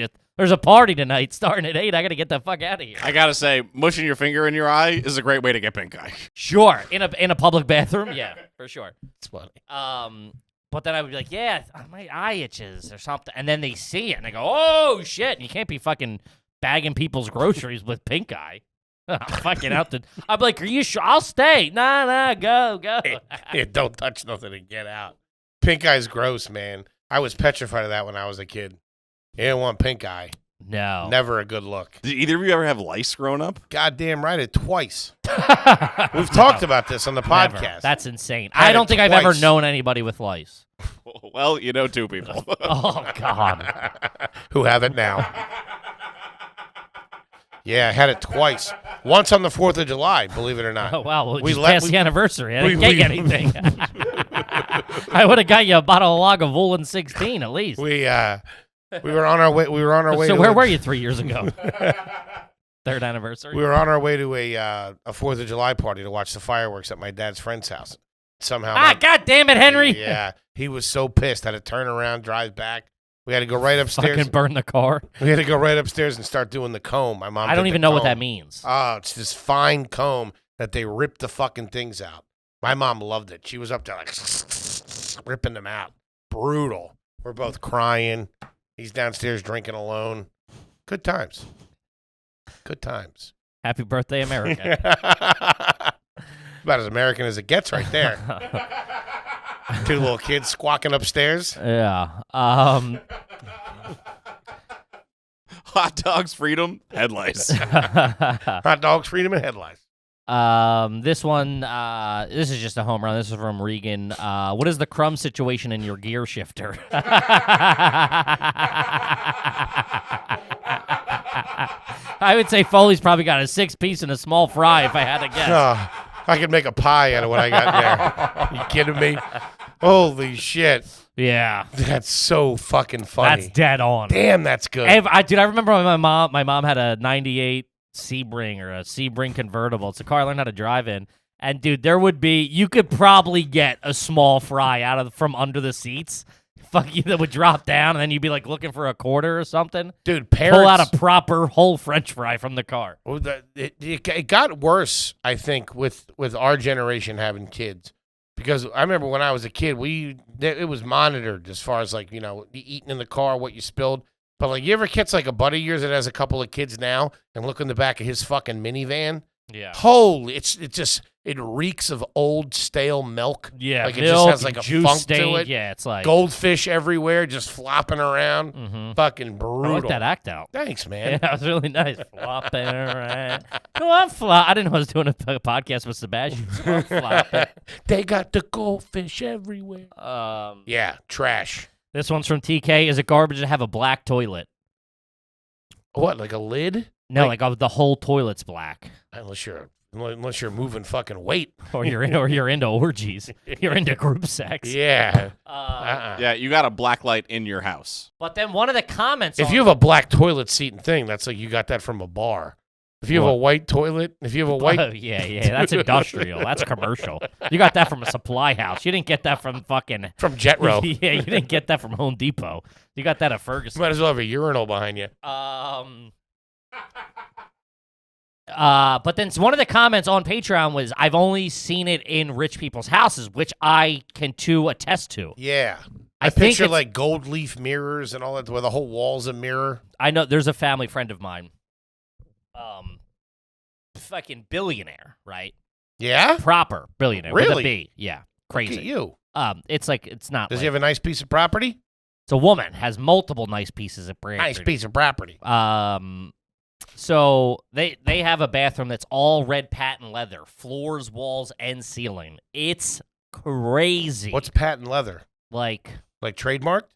tonight starting at 8. I got to get the fuck out of here. I gotta say, mushing your finger in your eye is a great way to get pink eye. Sure. In a public bathroom? Yeah, for sure. It's funny. But then I would be like, yeah, my eye itches or something. And then they see it, and they go, oh, shit. And you can't be fucking bagging people's groceries with pink eye. I'm fucking out the... I'm like, are you sure? I'll stay. Nah, go. Yeah, don't touch nothing and get out. Pink eye's gross, man. I was petrified of that when I was a kid. You didn't want pink eye. No. Never a good look. Did either of you ever have lice growing up? Goddamn right, it twice. We've talked about this on the podcast. Never. That's insane. Had I don't it think I've ever twice. known anybody with lice. Well, you know two people. Oh, God. Who have it now. Yeah, I had it twice. Once on the 4th of July, believe it or not. Oh, wow. Well, We just let- past we- the anniversary. I didn't we- get you anything. I would have got you a bottle of Lagavulin 16 at least. We were on our way. We were on our way. So to where a- were you 3 years ago? Third anniversary? We were on our way to a 4th of July party to watch the fireworks at my dad's friend's house. Somehow, God damn it, Henry. Yeah, he was so pissed. Had to turn around, drive back. We had to go right upstairs. Fucking burn the car. We had to go right upstairs and start doing the comb. My mom. I don't did even the know what comb. that means. Oh, it's this fine comb that they rip the fucking things out. My mom loved it. She was up there like ripping them out. Brutal. We're both crying. He's downstairs drinking alone. Good times. Good times. Happy birthday, America. About as American as it gets right there. Two little kids squawking upstairs. Yeah. Hot dogs, freedom, head lice. Hot dogs, freedom, and headlights. This one, this is just a home run. This is from Regan. What is the crumb situation in your gear shifter? I would say Foley's probably got a 6-piece and a small fry if I had to guess. Oh, I could make a pie out of what I got there. You kidding me? Holy shit. Yeah. That's so fucking funny. That's dead on. Damn, that's good. Dude, I remember when my mom had a 98 Sebring or a Sebring convertible. It's a car I learned how to drive in. And, dude, you could probably get a small fry from under the seats. Fuck you, that would drop down, and then you'd be, like, looking for a quarter or something. Dude, parents... Pull out a proper whole French fry from the car. Well, it got worse, I think, with our generation having kids. Because I remember when I was a kid, it was monitored as far as, like, eating in the car, what you spilled. But, like, you ever catch, like, a buddy of yours that has a couple of kids now and look in the back of his fucking minivan? Yeah. Holy, it reeks of old, stale milk. Yeah, like it milk, just has, like, a juice funk stain. to it. Yeah, it's like... Goldfish everywhere, just flopping around. Mm-hmm. Fucking brutal. I like that act out. Thanks, man. Yeah, that was really nice. Flopping around. Go on, flop. I didn't know I was doing a podcast with Sebastian. Go on, flopping. They got the goldfish everywhere. Yeah, trash. This one's from TK. Is it garbage to have a black toilet? What, like a lid? No, like the whole toilet's black. Unless you're moving fucking weight. Or you're into orgies. You're into group sex. Yeah. Yeah, you got a black light in your house. But then one of the comments. If you have a black toilet seat and thing, that's like you got that from a bar. If you have a white toilet, if you have a white... yeah, that's industrial. That's commercial. You got that from a supply house. You didn't get that from fucking... From Jetro. Yeah, you didn't get that from Home Depot. You got that at You Ferguson. might as well have a urinal behind you. But then one of the comments on Patreon was, I've only seen it in rich people's houses, which I can too attest to. Yeah. I I think picture it's- like gold leaf mirrors and all that, where the whole wall's a mirror. I know there's a family friend of mine, fucking billionaire, right? Yeah? Proper billionaire. With a Really? B. Yeah. Crazy. Look at you. It's like, it's not Does like, he have a nice piece of property? it's a woman, has multiple nice pieces of property. Nice piece of property. So they have a bathroom that's all red patent leather, floors, walls, and ceiling. It's crazy. What's patent leather? like? Like trademarked?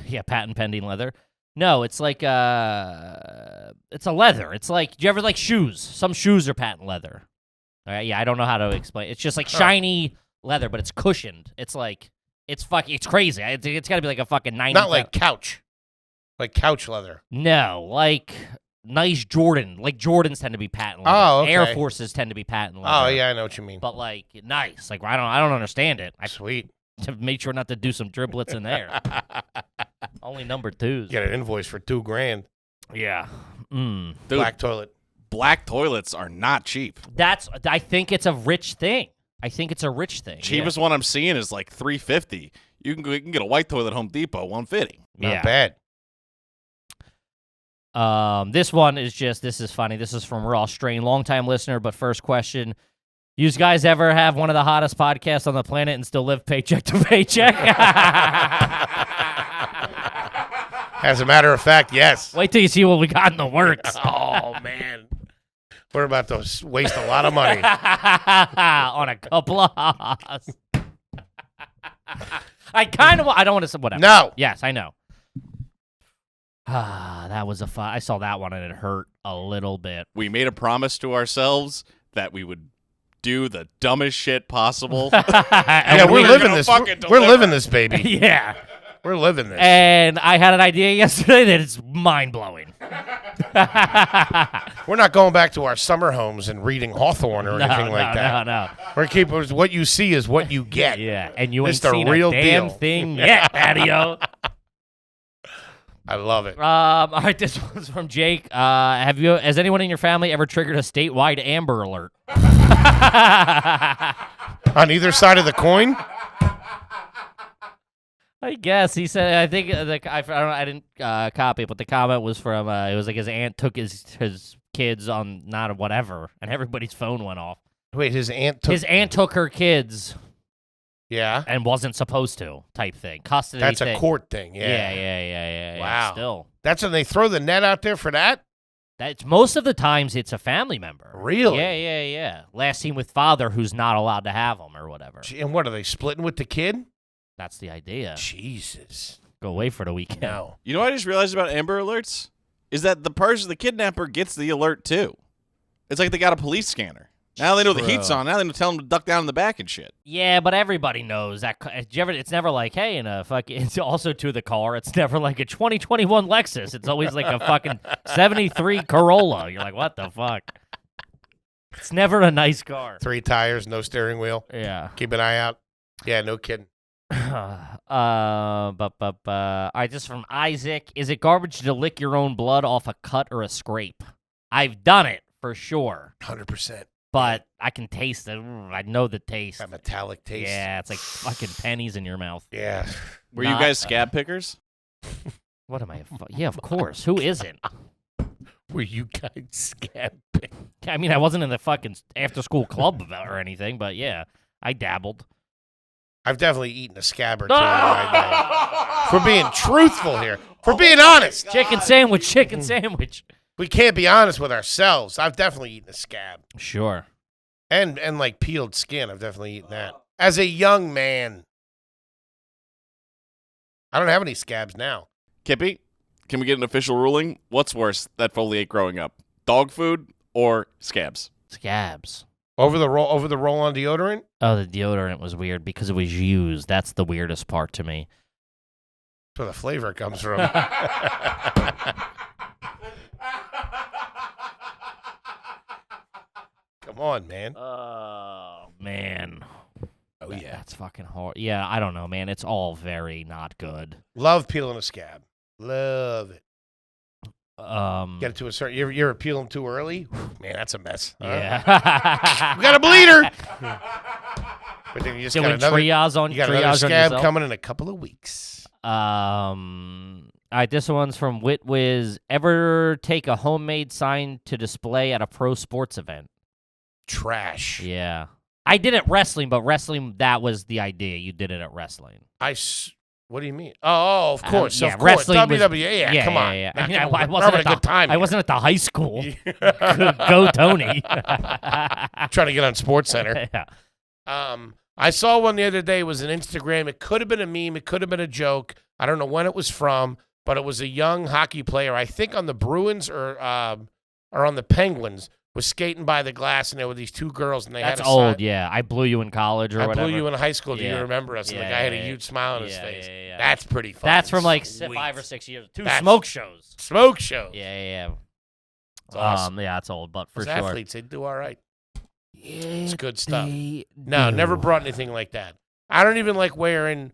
Yeah, patent pending leather. No, it's like it's a leather. It's like, do you ever like shoes? Some shoes are patent leather. All right, yeah, I don't know how to explain. It's just like shiny leather, but it's cushioned. It's like it's crazy. It's got to be like a fucking 90. Not like couch. Like couch leather. No, like nice Jordan. Like Jordans tend to be patent leather. Oh, okay. Air Forces tend to be patent leather. Oh, yeah, I know what you mean. But like nice. Like I don't understand it. I Sweet. made sure not to do some driblets in there. Only number twos. Get an invoice for $2,000. Yeah. Dude, Black toilet. black toilets are not cheap. I think it's a rich thing. I think it's a rich thing. Cheapest one I'm seeing is like $350. You can get a white toilet at Home Depot, $150. Not bad. This one is this is funny. This is from Raw Strain, longtime listener, but first question. You guys ever have one of the hottest podcasts on the planet and still live paycheck to paycheck? As a matter of fact, yes. Wait till you see what we got in the works. Oh, man. We're about to waste a lot of money. On a couple of hots. I don't want to say whatever. No. Yes, I know. That was I saw that one and it hurt a little bit. We made a promise to ourselves that we would do the dumbest shit possible. Yeah, we're living this. We're living this, baby. Yeah. We're living this. And I had an idea yesterday that it's mind-blowing. We're not going back to our summer homes and reading Hawthorne or anything like that. No. We're keeping what you see is what you get. Yeah, and you ain't It's the seen real a damn deal. thing yet, Patio. I love it. All right, this one's from Jake. Has anyone in your family ever triggered a statewide Amber Alert? On either side of the coin? I guess he said. I think I didn't copy it, but the comment was from. It was like his aunt took his kids on not whatever, and everybody's phone went off. Wait, his aunt took... His aunt took her kids. Yeah? And wasn't supposed to, type thing. Custody That's thing. a court thing, yeah. Yeah. Wow. Still. That's when they throw the net out there for that? That's most of the times it's a family member. Really? Yeah. Last seen with father who's not allowed to have them or whatever. Gee, and what, are they splitting with the kid? That's the idea. Jesus. Go away for the weekend. No. You know what I just realized about Amber Alerts? Is that the kidnapper gets the alert too. It's like they got a police scanner. Now they know the heat's on. Now they tell them to duck down in the back and shit. Yeah, but everybody knows that. It's never like, hey, in a fucking. It's also to the car. It's never like a 2021 Lexus. It's always like a fucking 73 Corolla. You're like, what the fuck? It's never a nice car. 3 tires, no steering wheel. Yeah. Keep an eye out. Yeah, no kidding. All right, this is from Isaac. Is it garbage to lick your own blood off a cut or a scrape? I've done it for sure, 100%. but I can taste it. I know the taste. That metallic taste. Yeah, it's like fucking pennies in your mouth. Yeah. Were you guys scab pickers? What am I? Yeah, of course. Who isn't? Were you guys scabbing? I mean, I wasn't in the fucking after-school club or anything, but yeah, I dabbled. I've definitely eaten a scab or two in my day. For being truthful here. For being honest. Chicken sandwich. We can't be honest with ourselves. I've definitely eaten a scab. Sure. And like peeled skin. I've definitely eaten that. As a young man. I don't have any scabs now. Kippy, can we get an official ruling? What's worse that Foley ate growing up? Dog food or scabs? Scabs. Over the roll-on deodorant? Oh, the deodorant was weird because it was used. That's the weirdest part to me. That's where the flavor comes from. Come on, man. Oh, man. Oh, yeah. That's fucking hard. Yeah, I don't know, man. It's all very not good. Love peeling a scab. Love it. Get it to a certain. You ever peel them too early? Man, that's a mess. Huh? Yeah. We got a bleeder. But then you just Doing got another. triage on You got triage another on scab yourself. coming in a couple of weeks. All right, this one's from Whitwiz. Ever take a homemade sign to display at a pro sports event? Trash. Yeah. I did it wrestling, but wrestling, that was the idea. You did it at wrestling. What do you mean? Oh, of course. yeah, of course. wrestling was- WWE. Yeah, come on. Yeah. Nah, I mean, come on. I We're wasn't having at a the, good time. I here. wasn't at the high school. Go, Tony. Trying to get on Sports Center. Yeah. I saw one the other day. It was an Instagram. It could have been a meme. It could have been a joke. I don't know when it was from, but it was a young hockey player. I think on the Bruins or on the Penguins was skating by the glass, and there were these two girls, and they That's had a old, sign. yeah. I blew you in college or I whatever. blew you in high school. Do you Yeah. remember us? And the Yeah, guy had yeah, a yeah. huge smile on his Yeah, face. yeah. That's pretty fucking That's from like sweet. 5 or 6 years. Two That's- smoke shows. Smoke shows. Yeah. It's awesome. Yeah, it's old, but for Those sure. athletes, they do all right. Yeah, It's good stuff. No, never brought anything like that. I don't even like wearing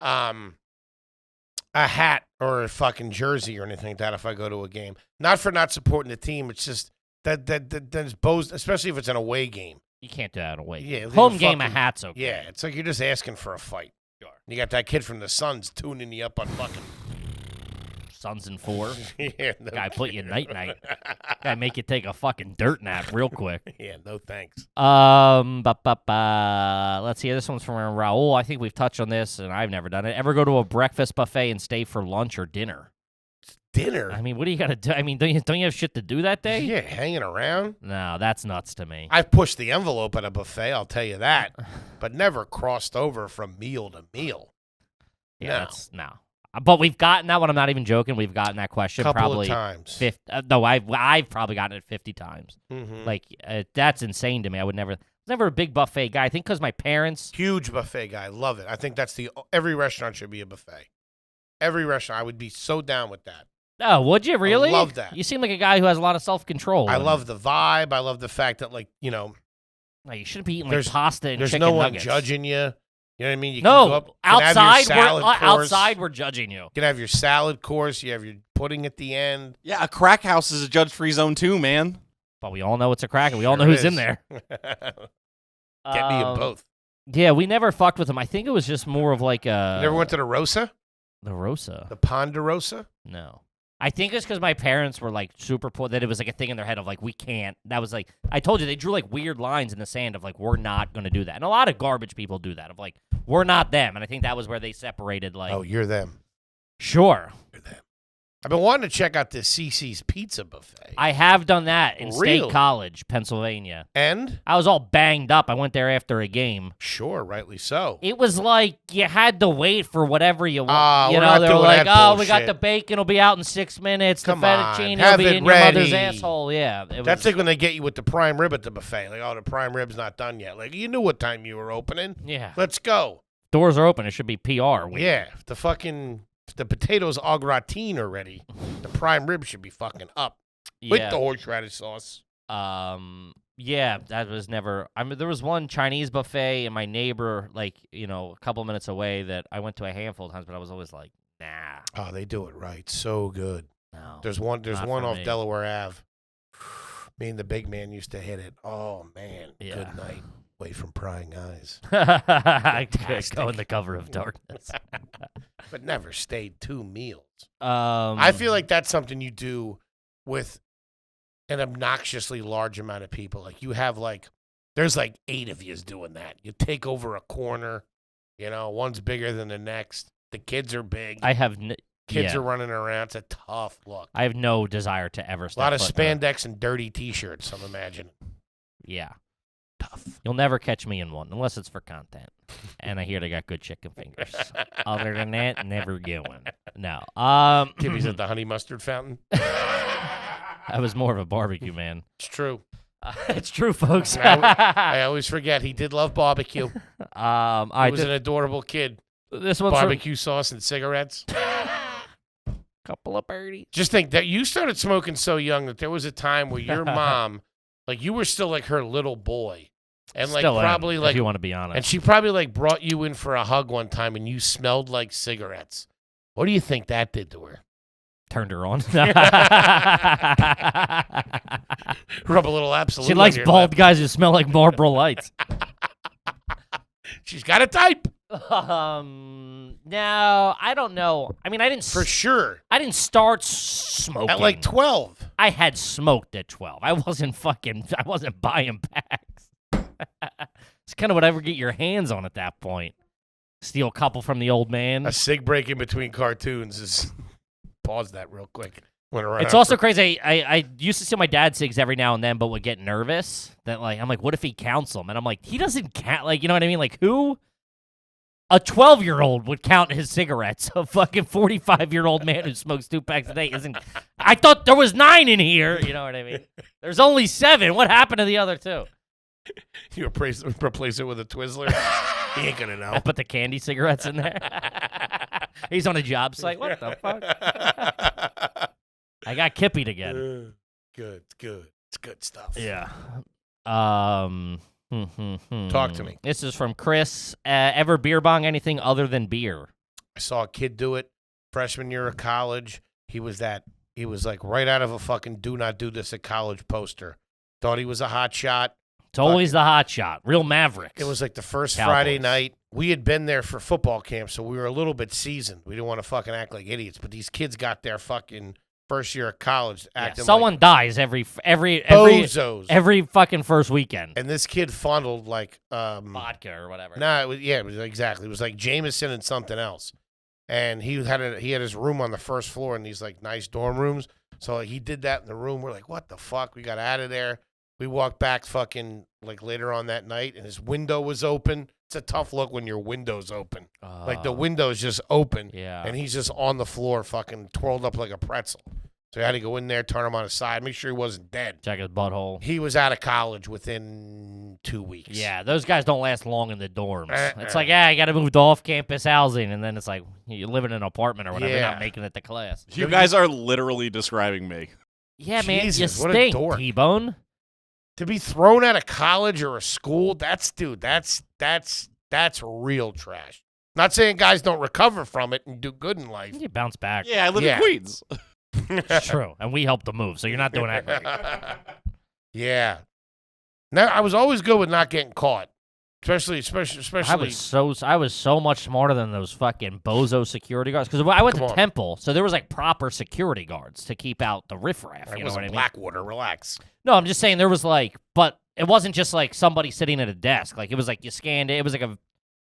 a hat or a fucking jersey or anything like that if I go to a game. Not for not supporting the team. It's just that's bows, especially if it's an away game. You can't do that away. Yeah, leave Home a game, a fucking- hat's okay. Yeah, it's like you're just asking for a fight. Sure. You got that kid from the Suns tuning you up on fucking. Sons and 4. Yeah, no Guy put you kidding. night. Guy make you take a fucking dirt nap real quick. Yeah, no thanks. Let's see. This one's from Raul. I think we've touched on this, and I've never done it. Ever go to a breakfast buffet and stay for lunch or dinner? Dinner. I mean, what do you got to do? I mean, don't you have shit to do that day? Yeah, hanging around. No, that's nuts to me. I've pushed the envelope at a buffet, I'll tell you that, but never crossed over from meal to meal. Yeah, No. that's no. But we've gotten that one. I'm not even joking. We've gotten that question Couple probably of times. 50. No, I've probably gotten it 50 times. Mhm. Like that's insane to me. I would never. I was never a big buffet guy. I think because my parents. Huge buffet guy. Love it. I think that's every restaurant should be a buffet. Every restaurant. I would be so down with that. Oh, would you really? love that. You seem like a guy who has a lot of self control. I love the vibe. I love the fact that, like, you know, You shouldn't be eating like there's- pasta and there's chicken no one nuggets. judging you. You know what I mean? You No, can go up, you can have your outside salad course. outside we're judging you. You can have your salad course. You have your pudding at the end. Yeah, a crack house is a judge-free zone too, man. But we all know it's a crack, and we all know Sure who's in is. there. Get me in both. Yeah, we never fucked with them. I think it was just more of like a. You never went to the Rosa? the Rosa. The Ponderosa? No. I think it's because my parents were like super poor that it was like a thing in their head of like we can't. That was like I told you they drew like weird lines in the sand of like we're not going to do that. And a lot of garbage people do that of like we're not them. And I think that was where they separated like Oh, you're them. sure. You're them. I've been wanting to check out this CC's Pizza Buffet. I have done that in Really? State College, Pennsylvania. And? I was all banged up. I went there after a game. Sure, rightly so. It was like you had to wait for whatever you want. Ah, you we're know, not they were doing like, that "Oh, we got bullshit. the bacon will be out in 6 minutes. Come the on, fettuccine will have be it in your mother's ready." asshole." Yeah, it That's was, like when they get you with the prime rib at the buffet. Like, oh, the prime rib's not done yet. Like, you knew what time you were opening. yeah. Let's go. Doors are open. It should be PR. week. Yeah, if the potatoes au gratin are ready, the prime rib should be fucking up with Yeah. the horseradish sauce. Yeah, that was never. I mean, there was one Chinese buffet, and my neighbor, like a couple minutes away, that I went to a handful of times, but I was always like, nah, Oh, they do it right. So good. no. There's one Not off for me. Delaware Ave. Me and the big man used to hit it. Oh, man. Yeah. Good night. Away from prying eyes. I could Fantastic. go in the cover of darkness. But never stayed 2 meals. I I feel like that's something you do with an obnoxiously large amount of people. Like you have there's 8 of yous doing that. You take over a corner, one's bigger than the next. The kids are big. I have Kids yeah. are running around. It's a tough look. I have no desire to ever A step lot of foot in a- spandex and dirty T-shirts, I'm imagining. Yeah. Tough. You'll never catch me in one unless it's for content. And I hear they got good chicken fingers. Other than that, never going. No. Kippy's at the honey mustard fountain. I was more of a barbecue man. It's true. It's true, folks. I always forget he did love barbecue. All He right, was an adorable kid. this one's Barbecue sauce and cigarettes. from couple of birdies. Just think that you started smoking so young that there was a time where your mom Like you were still like her little boy. And like Still am, probably if like you want to be honest. and she probably like brought you in for a hug one time and you smelled like cigarettes. What do you think that did to her? Turned her on. Rub a little Absolute. She on likes your bald lip. guys who smell like Marlboro Lights. She's got a type. No, I don't know. I mean, I didn't For sure. I didn't start smoking At like 12. I had smoked at 12. I wasn't buying packs. It's kind of whatever get your hands on at that point. Steal a couple from the old man. A cig break in between cartoons is. Pause that real quick. It's also crazy. I used to steal my dad's cigs every now and then, but would get nervous that like I'm like, what if he counts them? And I'm like, he doesn't count. Like, you know what I mean? Like, who? A 12-year-old would count his cigarettes. A fucking 45-year-old man who smokes 2 packs a day isn't. I thought there was 9 in here. You know what I mean? There's only 7. What happened to the other 2? You replace it with a Twizzler? He ain't gonna know. I put the candy cigarettes in there. He's on a job site. What the fuck? I got Kippy again. Good. It's good stuff. Yeah. Talk to me. This is from Chris. Ever beer bong anything other than beer? I saw a kid do it freshman year of college. He was like right out of a fucking do not do this at college poster. Thought he was a hot shot. It's always the hot shot. Real Mavericks. It was like the first Cowboys. Friday night. We had been there for football camp, so we were a little bit seasoned. We didn't want to fucking act like idiots, but these kids got their fucking first year of college acting someone like dies every bozos. every fucking first weekend. And this kid fondled like Vodka or whatever. No, it was exactly. It was like Jameson and something else. And he had his room on the first floor in these like nice dorm rooms. So like, he did that in the room. We're like, what the fuck? We got out of there. We walked back fucking like later on that night, and his window was open. It's a tough look when your window's open. Like the window's just open. Yeah. And he's just on the floor fucking twirled up like a pretzel. So I had to go in there, turn him on his side, make sure he wasn't dead. Check his butthole. He was out of college within 2 weeks. Yeah, those guys don't last long in the dorms. It's like, I got to move to off-campus housing, and then it's like you live in an apartment or whatever. You're not making it to class. You guys are literally describing me. Yeah, Jesus, man, what you a stink, dork. T-Bone. To be thrown out of college or a school, that's real trash. Not saying guys don't recover from it and do good in life. You bounce back. Yeah, I live in Queens. It's true, and we helped to move, so you're not doing that great. Yeah. Now I was always good with not getting caught, especially. I was so much smarter than those fucking bozo security guards because I went to Temple, so there was like proper security guards to keep out the riffraff. You know what I mean? Blackwater. Relax. No, I'm just saying there was like, but it wasn't just like somebody sitting at a desk. Like it was like you scanned it. It was like a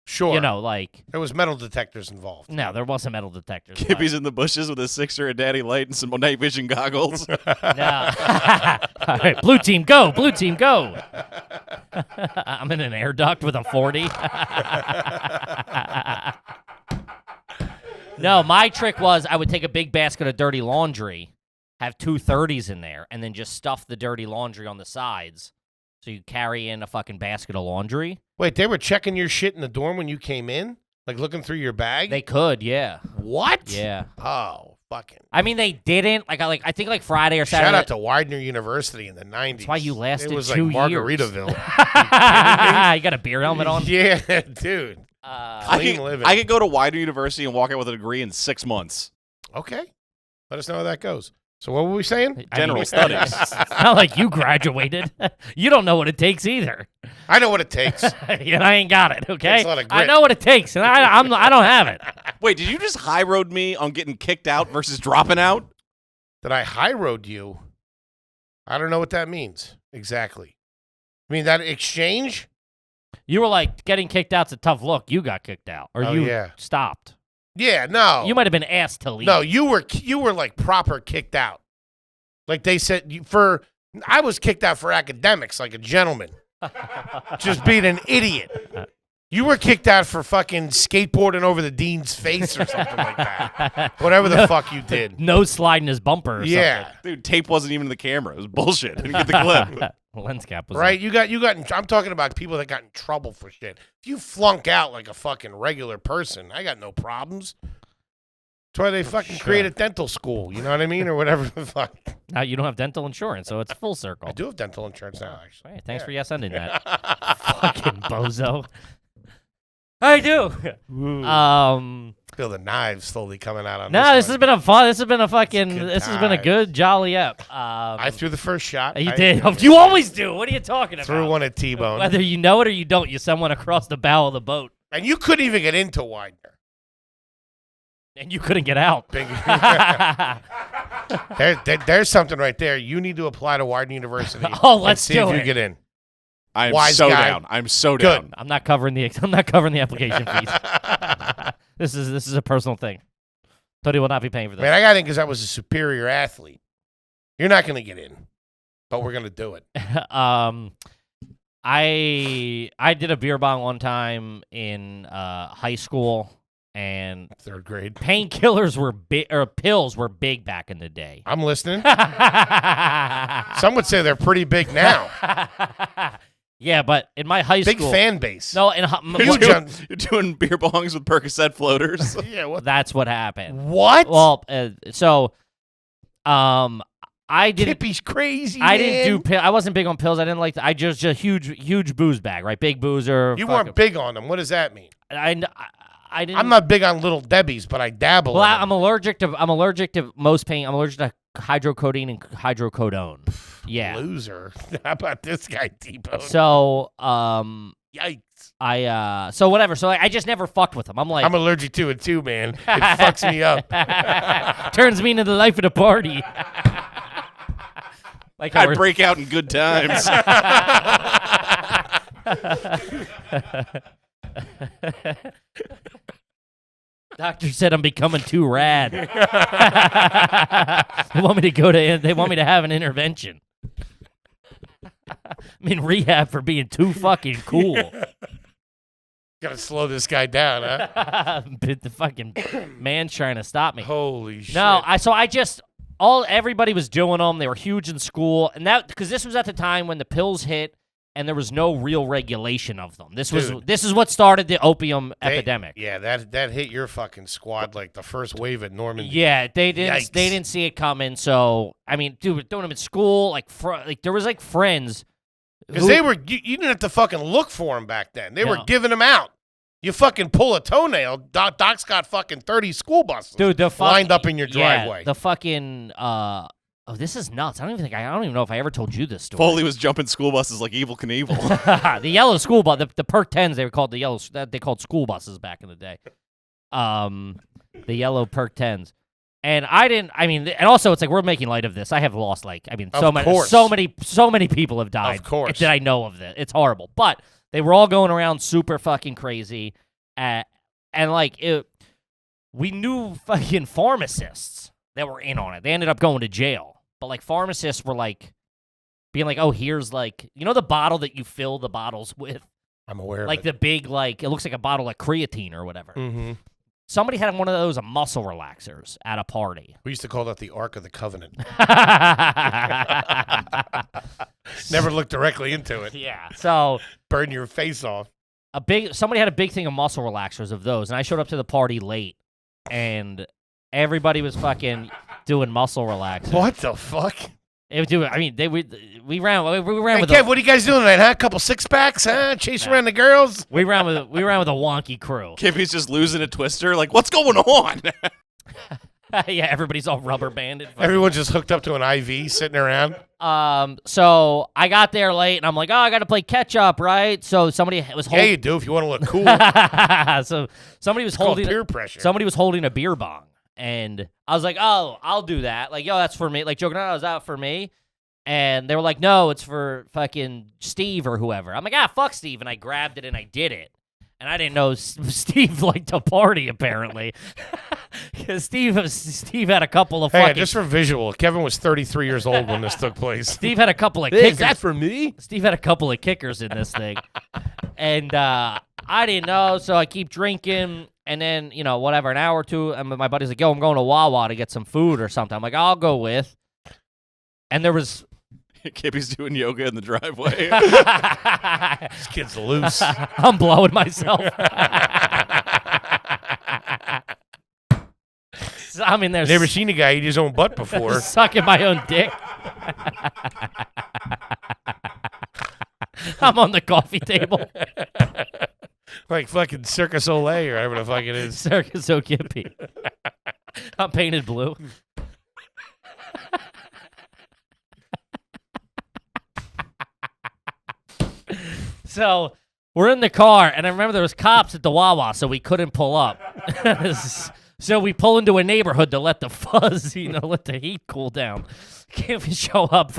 Sure. You know, like there was metal detectors involved. No, there wasn't metal detectors. Kippy's in the bushes with a sixer, a daddy light, and some night vision goggles. No. All right, blue team, go! Blue team, go! I'm in an air duct with a 40. No, my trick was I would take a big basket of dirty laundry, have 2 30s in there, and then just stuff the dirty laundry on the sides. So you carry in a fucking basket of laundry. Wait, they were checking your shit in the dorm when you came in? Like looking through your bag? They could, yeah. What? Yeah. Oh, fucking. I mean, they didn't. I think like Friday or Saturday. Shout out to Widener University in the 90s. That's why you lasted 2 years. It was like Margaritaville. You got a beer helmet on? Yeah, dude. Clean living. I could go to Widener University and walk out with a degree in 6 months. Okay. Let us know how that goes. So what were we saying? General studies. It's not like you graduated. You don't know what it takes either. I know what it takes. And I ain't got it, okay? Takes a lot of I grit. know what it takes, and I don't have it. Wait, did you just high road me on getting kicked out versus dropping out? Did I high road you? I don't know what that means exactly. I mean, that exchange? You were like, getting kicked out's a tough look. You got kicked out. Or you stopped. Yeah, no. You might have been asked to leave. No, you were like proper kicked out. Like they said, I was kicked out for academics like a gentleman. Just being an idiot. You were kicked out for fucking skateboarding over the dean's face or something like that. Whatever the fuck you did. No sliding his bumper or something. Dude, tape wasn't even in the camera. It was bullshit. I didn't get the clip. Lens cap was right. You got. I'm talking about people that got in trouble for shit. If you flunk out like a fucking regular person, I got no problems. That's why they fucking created dental school. You know what I mean, or whatever the fuck. Now you don't have dental insurance, so it's full circle. I do have dental insurance now, actually. Hey, thanks for sending that. Fucking bozo. I do. Feel the knives slowly coming out on this one. has been a fun. This has been a fucking. Good This has been a good, jolly ep. I threw the first shot. You did. You always do. What are you talking about? Threw one at T-Bone. Whether you know it or you don't, you send one across the bow of the boat. And you couldn't even get into Widener. And you couldn't get out. There's something right there. You need to apply to Widener University. Let's and see do if it. you get in. I'm Wise so guy. down. I'm so down. I'm not covering the application fees. This is a personal thing. Tony will not be paying for this. Man, I got in because I was a superior athlete. You're not going to get in, but we're going to do it. I did a beer bong one time in high school, and Third grade. painkillers were big, or pills were big back in the day. I'm listening. Some would say they're pretty big now. Yeah, but in my high Big school, fan base. no, Huge You're doing beer bongs with Percocet floaters. Yeah, what? that's what happened. What? Well, I didn't. Kippy's crazy, I man. didn't do. I wasn't big on pills. I didn't like. I just huge booze bag, right? Big boozer. You fucking- weren't big on them. What does that mean? I didn't. I'm not big on Little Debbie's, but I dabble Well, in them. I'm allergic to most pain. I'm allergic to hydrocodone and hydrocodone. Yeah. Loser. How about this guy, T-Bone? So, Yikes. so whatever. So I just never fucked with them. I'm like, I'm allergic to it too, man. It fucks me up. turns me into the life of the party. Like how I'd we're- break out in good times. Doctor said I'm becoming too rad. They want me to go to. They want me to have an intervention. I'm in rehab for being too fucking cool. Gotta slow this guy down, huh? But the fucking man's trying to stop me. Holy shit. No, everybody was doing them. They were huge in school, and that because this was at the time when the pills hit, and there was no real regulation of them. This is what started the opium epidemic. Yeah, that hit your fucking squad like the first wave at Normandy. Yeah, they didn't. Yikes. They didn't see it coming. So I mean, dude, we're doing them in school. Like there was like friends. Because they were, you didn't have to fucking look for them back then. They were giving them out. You fucking pull a toenail, Doc's got fucking 30 school buses dude, lined up in your driveway. Yeah, the fucking this is nuts. I don't even know if I ever told you this story. Foley was jumping school buses like Evil Knievel. The yellow school bus, the Perk 10s, they were called they called school buses back in the day. The yellow Perk 10s. And and also it's like we're making light of this. I have lost so many people have died. Of course. That I know of this. It's horrible. But they were all going around super fucking crazy. We knew fucking pharmacists that were in on it. They ended up going to jail. But like pharmacists were like being like, oh, here's like, you know the bottle that you fill the bottles with? I'm aware Like of it. the big, like, it looks like a bottle of creatine or whatever. Mm-hmm. Somebody had one of those muscle relaxers at a party. We used to call that the Ark of the Covenant. Never looked directly into it. Yeah. So Burn your face off. somebody had a big thing of muscle relaxers of those, and I showed up to the party late, and everybody was fucking doing muscle relaxers. What the fuck? We ran Hey, with Kev, what are you guys doing tonight, huh? A couple six-packs, huh? Chasing around the girls? we ran with a wonky crew. Kippy's just losing a twister. Like, what's going on? Yeah, everybody's all rubber banded. Everyone's just hooked up to an IV sitting around. So I got there late, and I'm like, oh, I got to play catch up, right? So somebody was Yeah, holding. you do if you want to look cool. So somebody was It's called holding peer pressure. Somebody was holding a beer bong, and I was like, oh, I'll do that. Like, yo, that's for me. Like, joking around, is that for me? And they were like, no, it's for fucking Steve or whoever. I'm like, fuck Steve. And I grabbed it and I did it. And I didn't know Steve liked to party, apparently. Because Steve had a couple of Hey, fucking... just for visual, Kevin was 33 years old when this took place. Steve had a couple of kickers. Is that for me? Steve had a couple of kickers in this thing. And I didn't know, so I keep drinking. And then, whatever, an hour or two, and my buddy's like, yo, I'm going to Wawa to get some food or something. I'm like, I'll go with. And there was... Kippy's doing yoga in the driveway. This kid's loose. I'm blowing myself. I'm in there Never seen a guy eat his own butt before. sucking my own dick. I'm on the coffee table. Like fucking Circus Olay or whatever the fuck it is. Circus Kippy. I'm painted blue. So we're in the car, and I remember there was cops at the Wawa, so we couldn't pull up. So we pull into a neighborhood to let the fuzz, let the heat cool down. Can't we show up?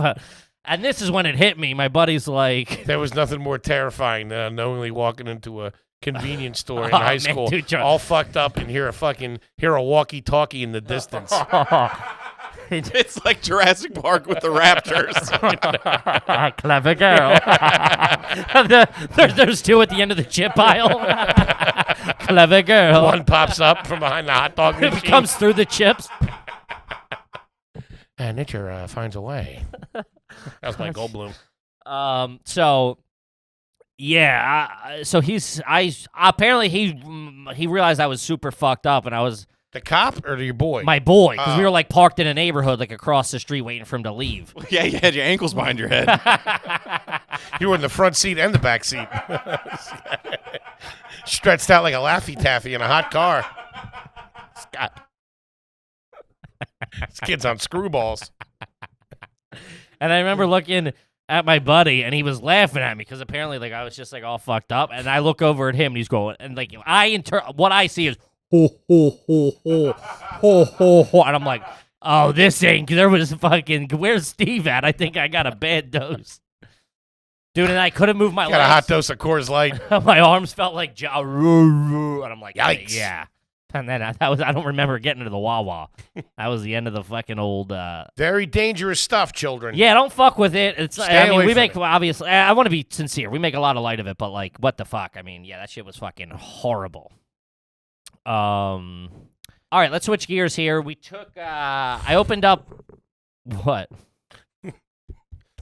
And this is when it hit me. My buddy's like... There was nothing more terrifying than unknowingly walking into a convenience store in Oh, high man, school, dude, all fucked up, and hear a walkie-talkie in the distance. It's like Jurassic Park with the raptors. Clever girl. There's two at the end of the chip aisle. Clever girl. One pops up from behind the hot dog machine. It comes through the chips. And Nature finds a way. That was my Goldblum. So yeah, so apparently he realized I was super fucked up, and I was The cop or your boy? my boy, because we were like parked in a neighborhood like across the street waiting for him to leave. Yeah, you had your ankles behind your head. You were in the front seat and the back seat. Stretched out like a Laffy Taffy in a hot car. Scott. This kid's on screwballs. And I remember looking at my buddy, and he was laughing at me because apparently like I was just like all fucked up. And I look over at him, and he's going, and like what I see is ho ho ho ho ho ho ho, and I'm like, oh, this ain't. There was fucking. Where's Steve at? I think I got a bad dose, dude. And I couldn't move my Got a hot legs. dose of Coors Light. My arms felt like and I'm like, Yikes. yeah. And then that was I don't remember getting to the Wawa. That was the end of the fucking old. Very dangerous stuff, children. Yeah, don't fuck with it. It's. Stay I mean, away we from make it. obviously. I want to be sincere. We make a lot of light of it, but like, what the fuck? I mean, yeah, that shit was fucking horrible. All right, let's switch gears here. We took. I opened up. What?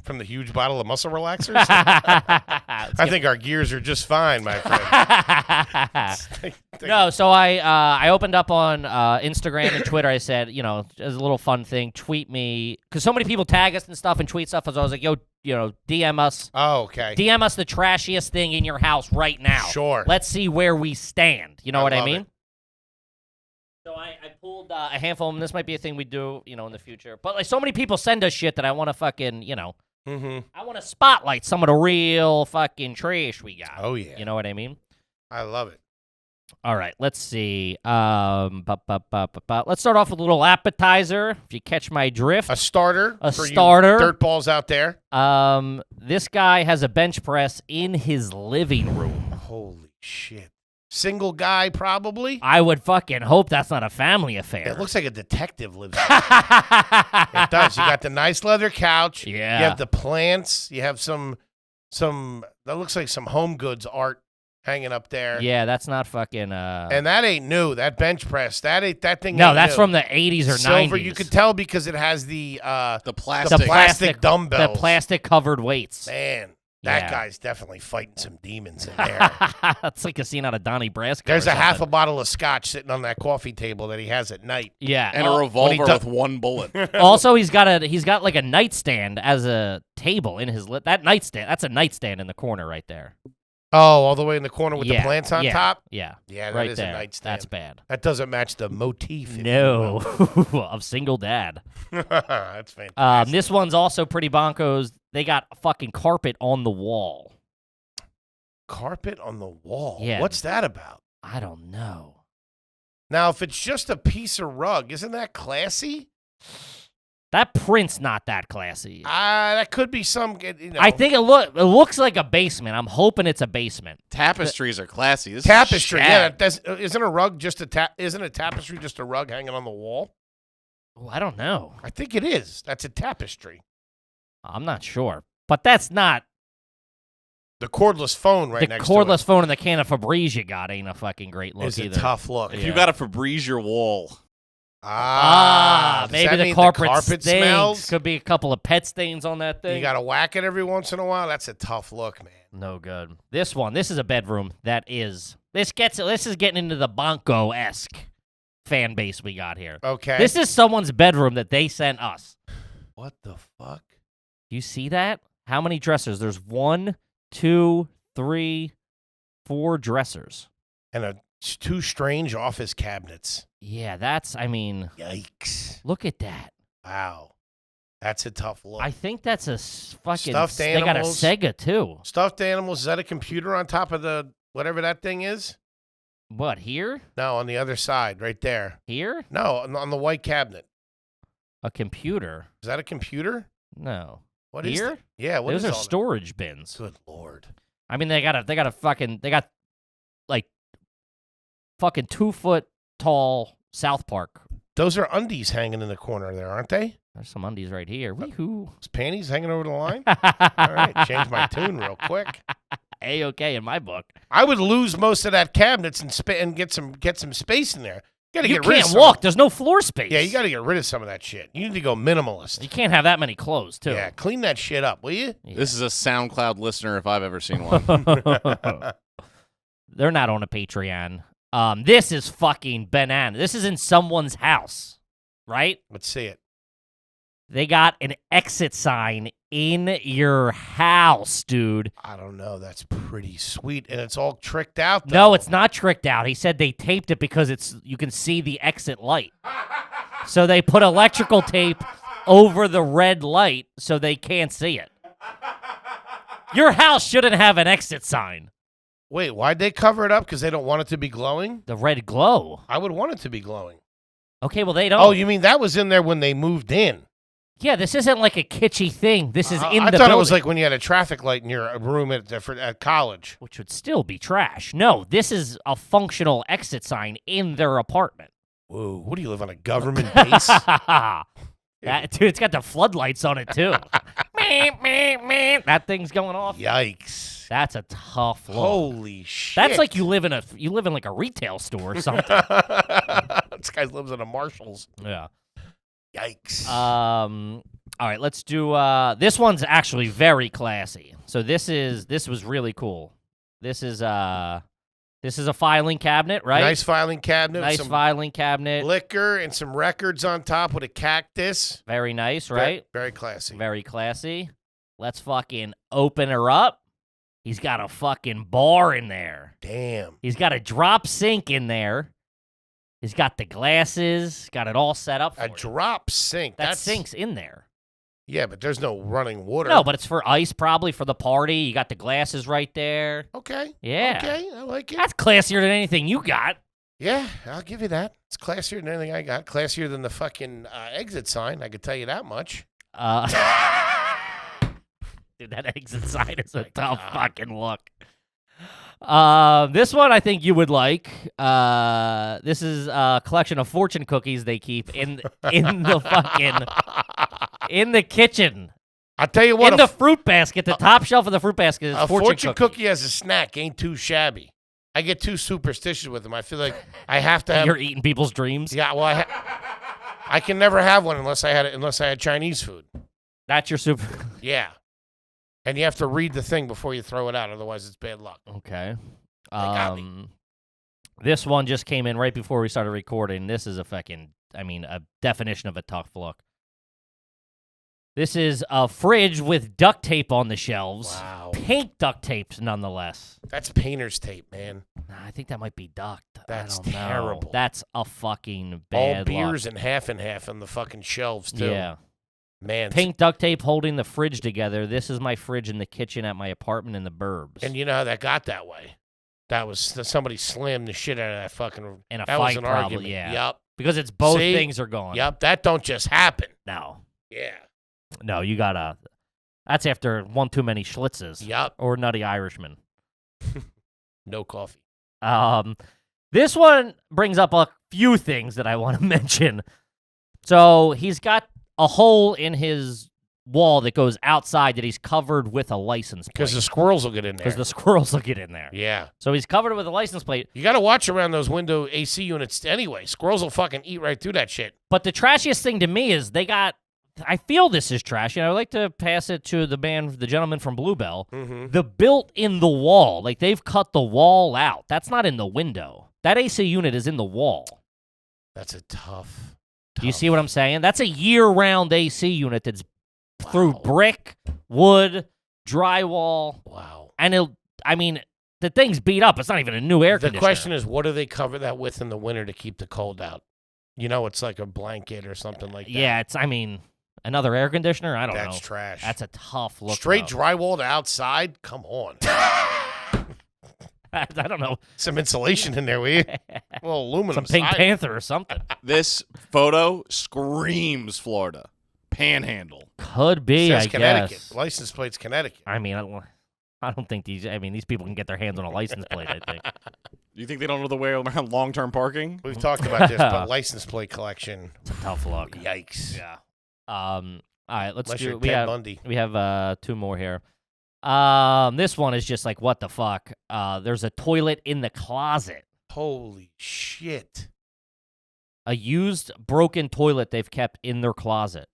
From the huge bottle of muscle relaxers? I I think our gears are just fine, my friend. No, so I opened up on Instagram and Twitter. I said, as a little fun thing, tweet me, because so many people tag us and stuff and tweet stuff. So I was like, yo, DM us. Oh, okay. DM us the trashiest thing in your house right now. Sure. Let's see where we stand. You know what I love mean? it. So I pulled a handful of them. This might be a thing we do, in the future. But like so many people send us shit that I want to fucking, Mm-hmm. I want to spotlight some of the real fucking trash we got. Oh, yeah. You know what I mean? I love it. All right, let's see. Let's start off with a little appetizer, if you catch my drift. A starter. A for starter. You dirt balls out there. This guy has a bench press in his living room. Holy shit. Single guy, probably. I would fucking hope that's not a family affair. It looks like a detective lives there. It does. You got the nice leather couch. Yeah. You have the plants. You have some that looks like some home goods art hanging up there. Yeah, that's not fucking. And that ain't new. That bench press. That thing. No, ain't that's new. from the 80s or Silver. 90s. You could tell because it has the plastic. the plastic dumbbells. The plastic covered weights. Man, that Yeah. guy's definitely fighting some demons in there. That's like a scene out of Donnie Brasco. There's or a half a something. bottle of scotch sitting on that coffee table that he has at night. Yeah, And a when revolver he do- with one bullet. Also, he's got like a nightstand as a table in his that nightstand. That's a nightstand in the corner right there. Oh, all the way in the corner with Yeah, the plants on yeah, top? Yeah, Yeah, that right is there. a nightstand. That's bad. That doesn't match the motif. if you No, of single dad. will. That's fantastic. This one's also pretty bonkos. They got a fucking carpet on the wall. Carpet on the wall. Yeah. What's that about? I don't know. Now, if it's just a piece of rug, isn't that classy? That print's not that classy. That could be some. I think it looks like a basement. I'm hoping it's a basement. Tapestries are classy. This tapestry. Is Yeah, shag. isn't a rug just isn't a tapestry just a rug hanging on the wall? Oh, I don't know. I think it is. That's a tapestry. I'm not sure, but that's not The cordless phone right the next cordless to phone and the can of Febreze you got ain't a fucking great it. look It's a either. tough look. Yeah. If you got to Febreze your wall. Does Maybe that the mean carpet, carpet stinks. smells? Could be a couple of pet stains on that thing. You got to whack it every once in a while. That's a tough look, man. No good. This is a bedroom that is. This is getting into the Bonko-esque. fan base we got here. Okay. This is someone's bedroom that they sent us. What the fuck? You see that? How many dressers? There's 1, 2, 3, 4 dressers. And two strange office cabinets. Yeah, that's, I mean, Yikes. look at that. Wow. That's a tough look. I think that's a fucking, Stuffed they got a animals. Sega too. Stuffed animals. Is that a computer on top of the whatever that thing is? What, here? No, on the other side, right there. Here? No, on the white cabinet. A computer? Is that a computer? No. What is Here? that? Yeah, what Those is are all that? storage bins. Good Lord. I mean, they got like fucking 2-foot tall South Park. Those are undies hanging in the corner there, aren't they? There's some undies right here. Weehoo. Those panties hanging over the line? All right, change my tune real quick. A-okay in my book. I would lose most of that cabinets and get some space in there. Gotta You get rid of can't some. walk. There's no floor space. Yeah, you got to get rid of some of that shit. You need to go minimalist. You can't have that many clothes, too. Yeah, clean that shit up, will you? Yeah. This is a SoundCloud listener if I've ever seen one. They're not on a Patreon. This is fucking banana. This is in someone's house, right? Let's see it. They got an exit sign in your house, dude. I don't know. That's pretty sweet, and it's all tricked out. Though. No, it's not tricked out. He said they taped it because you can see the exit light. So they put electrical tape over the red light so they can't see it. Your house shouldn't have an exit sign. Wait, why'd they cover it up? Because they don't want it to be glowing? The red glow. I would want it to be glowing. Okay, well, they don't. Oh, you mean that was in there when they moved in? Yeah, this isn't like a kitschy thing. This is in the I thought building. it was like when you had a traffic light in your room at college. Which would still be trash. No, this is a functional exit sign in their apartment. Whoa, what do you live on, a government base? Dude, it's got the floodlights on it, too. That thing's going off. Yikes. That's a tough look. Holy shit. That's like you live in like a retail store or something. This guy lives in a Marshall's. Yeah. Yikes. All right, let's do this one's actually very classy. So this was really cool. This is a filing cabinet, right? Nice filing cabinet. Nice some filing cabinet. liquor and some records on top with a cactus. Very nice, right? Very classy. Very classy. Let's fucking open her up. He's got a fucking bar in there. Damn. He's got a drop sink in there. He's got the glasses. Got it all set up for A you. drop sink. That sink's in there. Yeah, but there's no running water. No, but it's for ice probably for the party. You got the glasses right there. Okay. Yeah. Okay, I like it. That's classier than anything you got. Yeah, I'll give you that. It's classier than anything I got. Classier than the fucking exit sign, I could tell you that much. Dude, that exit sign is a tough fucking look. This one I think you would like. This is a collection of fortune cookies they keep in the fucking in the kitchen. I'll tell you what. In the fruit basket, the top shelf of the fruit basket is a fortune cookie as a snack ain't too shabby. I get too superstitious with them. I feel like I have to have. You're eating people's dreams. Yeah, well, I can never have one unless I had Chinese food. That's your super. Yeah. And you have to read the thing before you throw it out, otherwise it's bad luck. Okay. got me. This one just came in right before we started recording. This is a definition of a tough look. This is a fridge with duct tape on the shelves. Wow. Pink duct tapes, nonetheless. That's painter's tape, man. Nah, I think that might be duct. That's I don't know. terrible. That's a fucking All bad beers luck. and half on the fucking shelves, too. Yeah. Man. Pink duct tape holding the fridge together. This is my fridge in the kitchen at my apartment in the burbs. And you know how that got that way? That was somebody slammed the shit out of that fucking. In a that fight, was an probably, argument. yeah. Yep. Because it's both See? things are gone. Yep. That don't just happen. No. Yeah. No, you gotta. That's after one too many Schlitzes. Yep. Or Nutty Irishman. No coffee. This one brings up a few things that I want to mention. So he's got a hole in his wall that goes outside that he's covered with a license plate. Because the squirrels will get in there. Because the squirrels will get in there. Yeah. So he's covered with a license plate. You got to watch around those window AC units anyway. Squirrels will fucking eat right through that shit. But the trashiest thing to me is I feel this is trashy, and I would like to pass it to the gentleman from Bluebell. Mm-hmm. The built in the wall. Like, they've cut the wall out. That's not in the window. That AC unit is in the wall. That's a tough. Do you see what I'm saying? That's a year-round AC unit that's through brick, wood, drywall. Wow. And the thing's beat up. It's not even a new air The conditioner. question is, what do they cover that with in the winter to keep the cold out? It's like a blanket or something like that. Yeah, another air conditioner? I don't know. That's trash. That's a tough look. Straight though. drywall to outside? Come on. I don't know. Some insulation in there, will you? Well, aluminum. Some Pink siding. Panther or something. This photo screams Florida. Panhandle. Could be, Says I Connecticut. guess. License plate's Connecticut. I don't think these people can get their hands on a license plate, I think. You think they don't know the way around long-term parking? We've talked about this, but license plate collection. It's a tough look. Yikes. Yeah. All right, let's Unless do you're we Ted have Bundy. we have two more here. This one is just like, what the fuck? There's a toilet in the closet. Holy shit. A used broken toilet they've kept in their closet.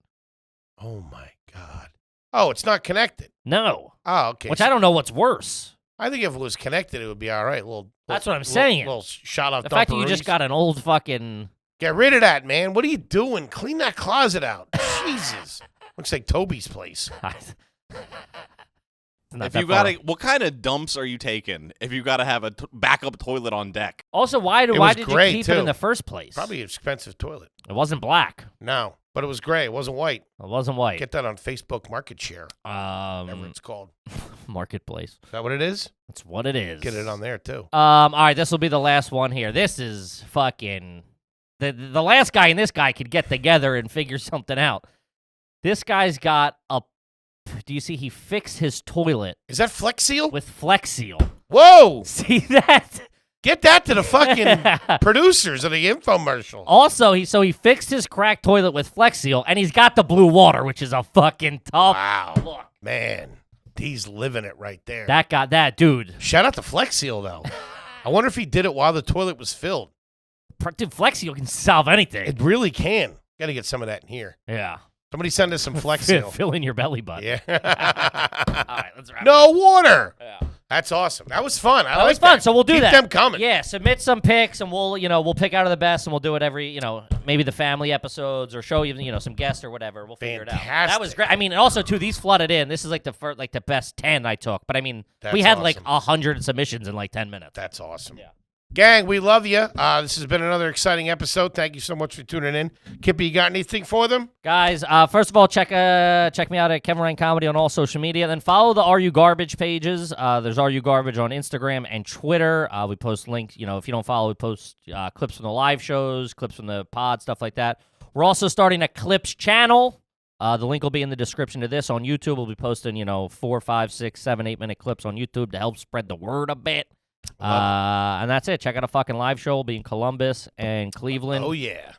Oh, my God. Oh, it's not connected. No. Oh, okay. Which I don't know what's worse. I think if it was connected, it would be all right. That's what I'm saying. Little shot off The fact that you just dumperoonies. got an old fucking... Get rid of that, man. What are you doing? Clean that closet out. Jesus. Looks like Toby's place. If you got what kind of dumps are you taking? If you got to have a backup toilet on deck, Also, why was did great, you keep it in too. the first place? Probably an expensive toilet. It wasn't black. No, but it was gray. It wasn't white. It wasn't white. Get that on Facebook Market Share, whatever it's called. Marketplace. Is that what it is? That's what it is. Get it on there, too. All right, this will be the last one here. This is fucking... The last guy and this guy could get together and figure something out. This guy's got a... Do you see he fixed his toilet Is that Flex Seal? with Flex Seal? Whoa! See that? Get that to the fucking producers of the infomercial. Also, he fixed his cracked toilet with Flex Seal, and he's got the blue water, which is a fucking tough Wow. look. Man, he's living it right there. That dude. Shout out to Flex Seal, though. I wonder if he did it while the toilet was filled. Dude, Flex Seal can solve anything. It really can. Got to get some of that in here. Yeah. Somebody send us some Flex Seal. Fill in your belly button. Yeah. All right, let's wrap it up. No water. Yeah. That's awesome. That was fun. That was fun, so we'll do Keep that. them coming. Yeah, submit some picks, and we'll pick out of the best, and we'll do it every, maybe the family episodes, or show you, some guests or whatever. We'll figure it out. That was Fantastic. great. I mean, and also too, these flooded in. This is like the best 10 I took, but I mean, That's we had like awesome. 100 submissions in like 10 minutes. That's awesome. Yeah. Gang, we love you. This has been another exciting episode. Thank you so much for tuning in. Kippy, you got anything for them? Guys, first of all, check me out at Kevin Ryan Comedy on all social media. Then follow the Are You Garbage pages. There's Are You Garbage on Instagram and Twitter. We post links. If you don't follow, we post clips from the live shows, clips from the pod, stuff like that. We're also starting a Clips channel. The link will be in the description to this on YouTube. We'll be posting, 4, 5, 6, 7, 8-minute clips on YouTube to help spread the word a bit. And that's it. Check out a fucking live show. We'll be in Columbus and Cleveland. Oh, yeah.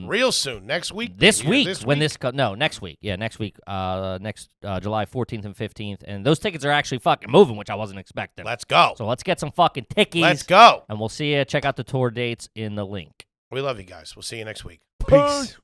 Real soon. Next week? This Yeah, week. this when week? this next week. Yeah, next week. Next July 14th and 15th. And those tickets are actually fucking moving, which I wasn't expecting. Let's go. So let's get some fucking tickies. Let's go. And we'll see you. Check out the tour dates in the link. We love you guys. We'll see you next week. Peace.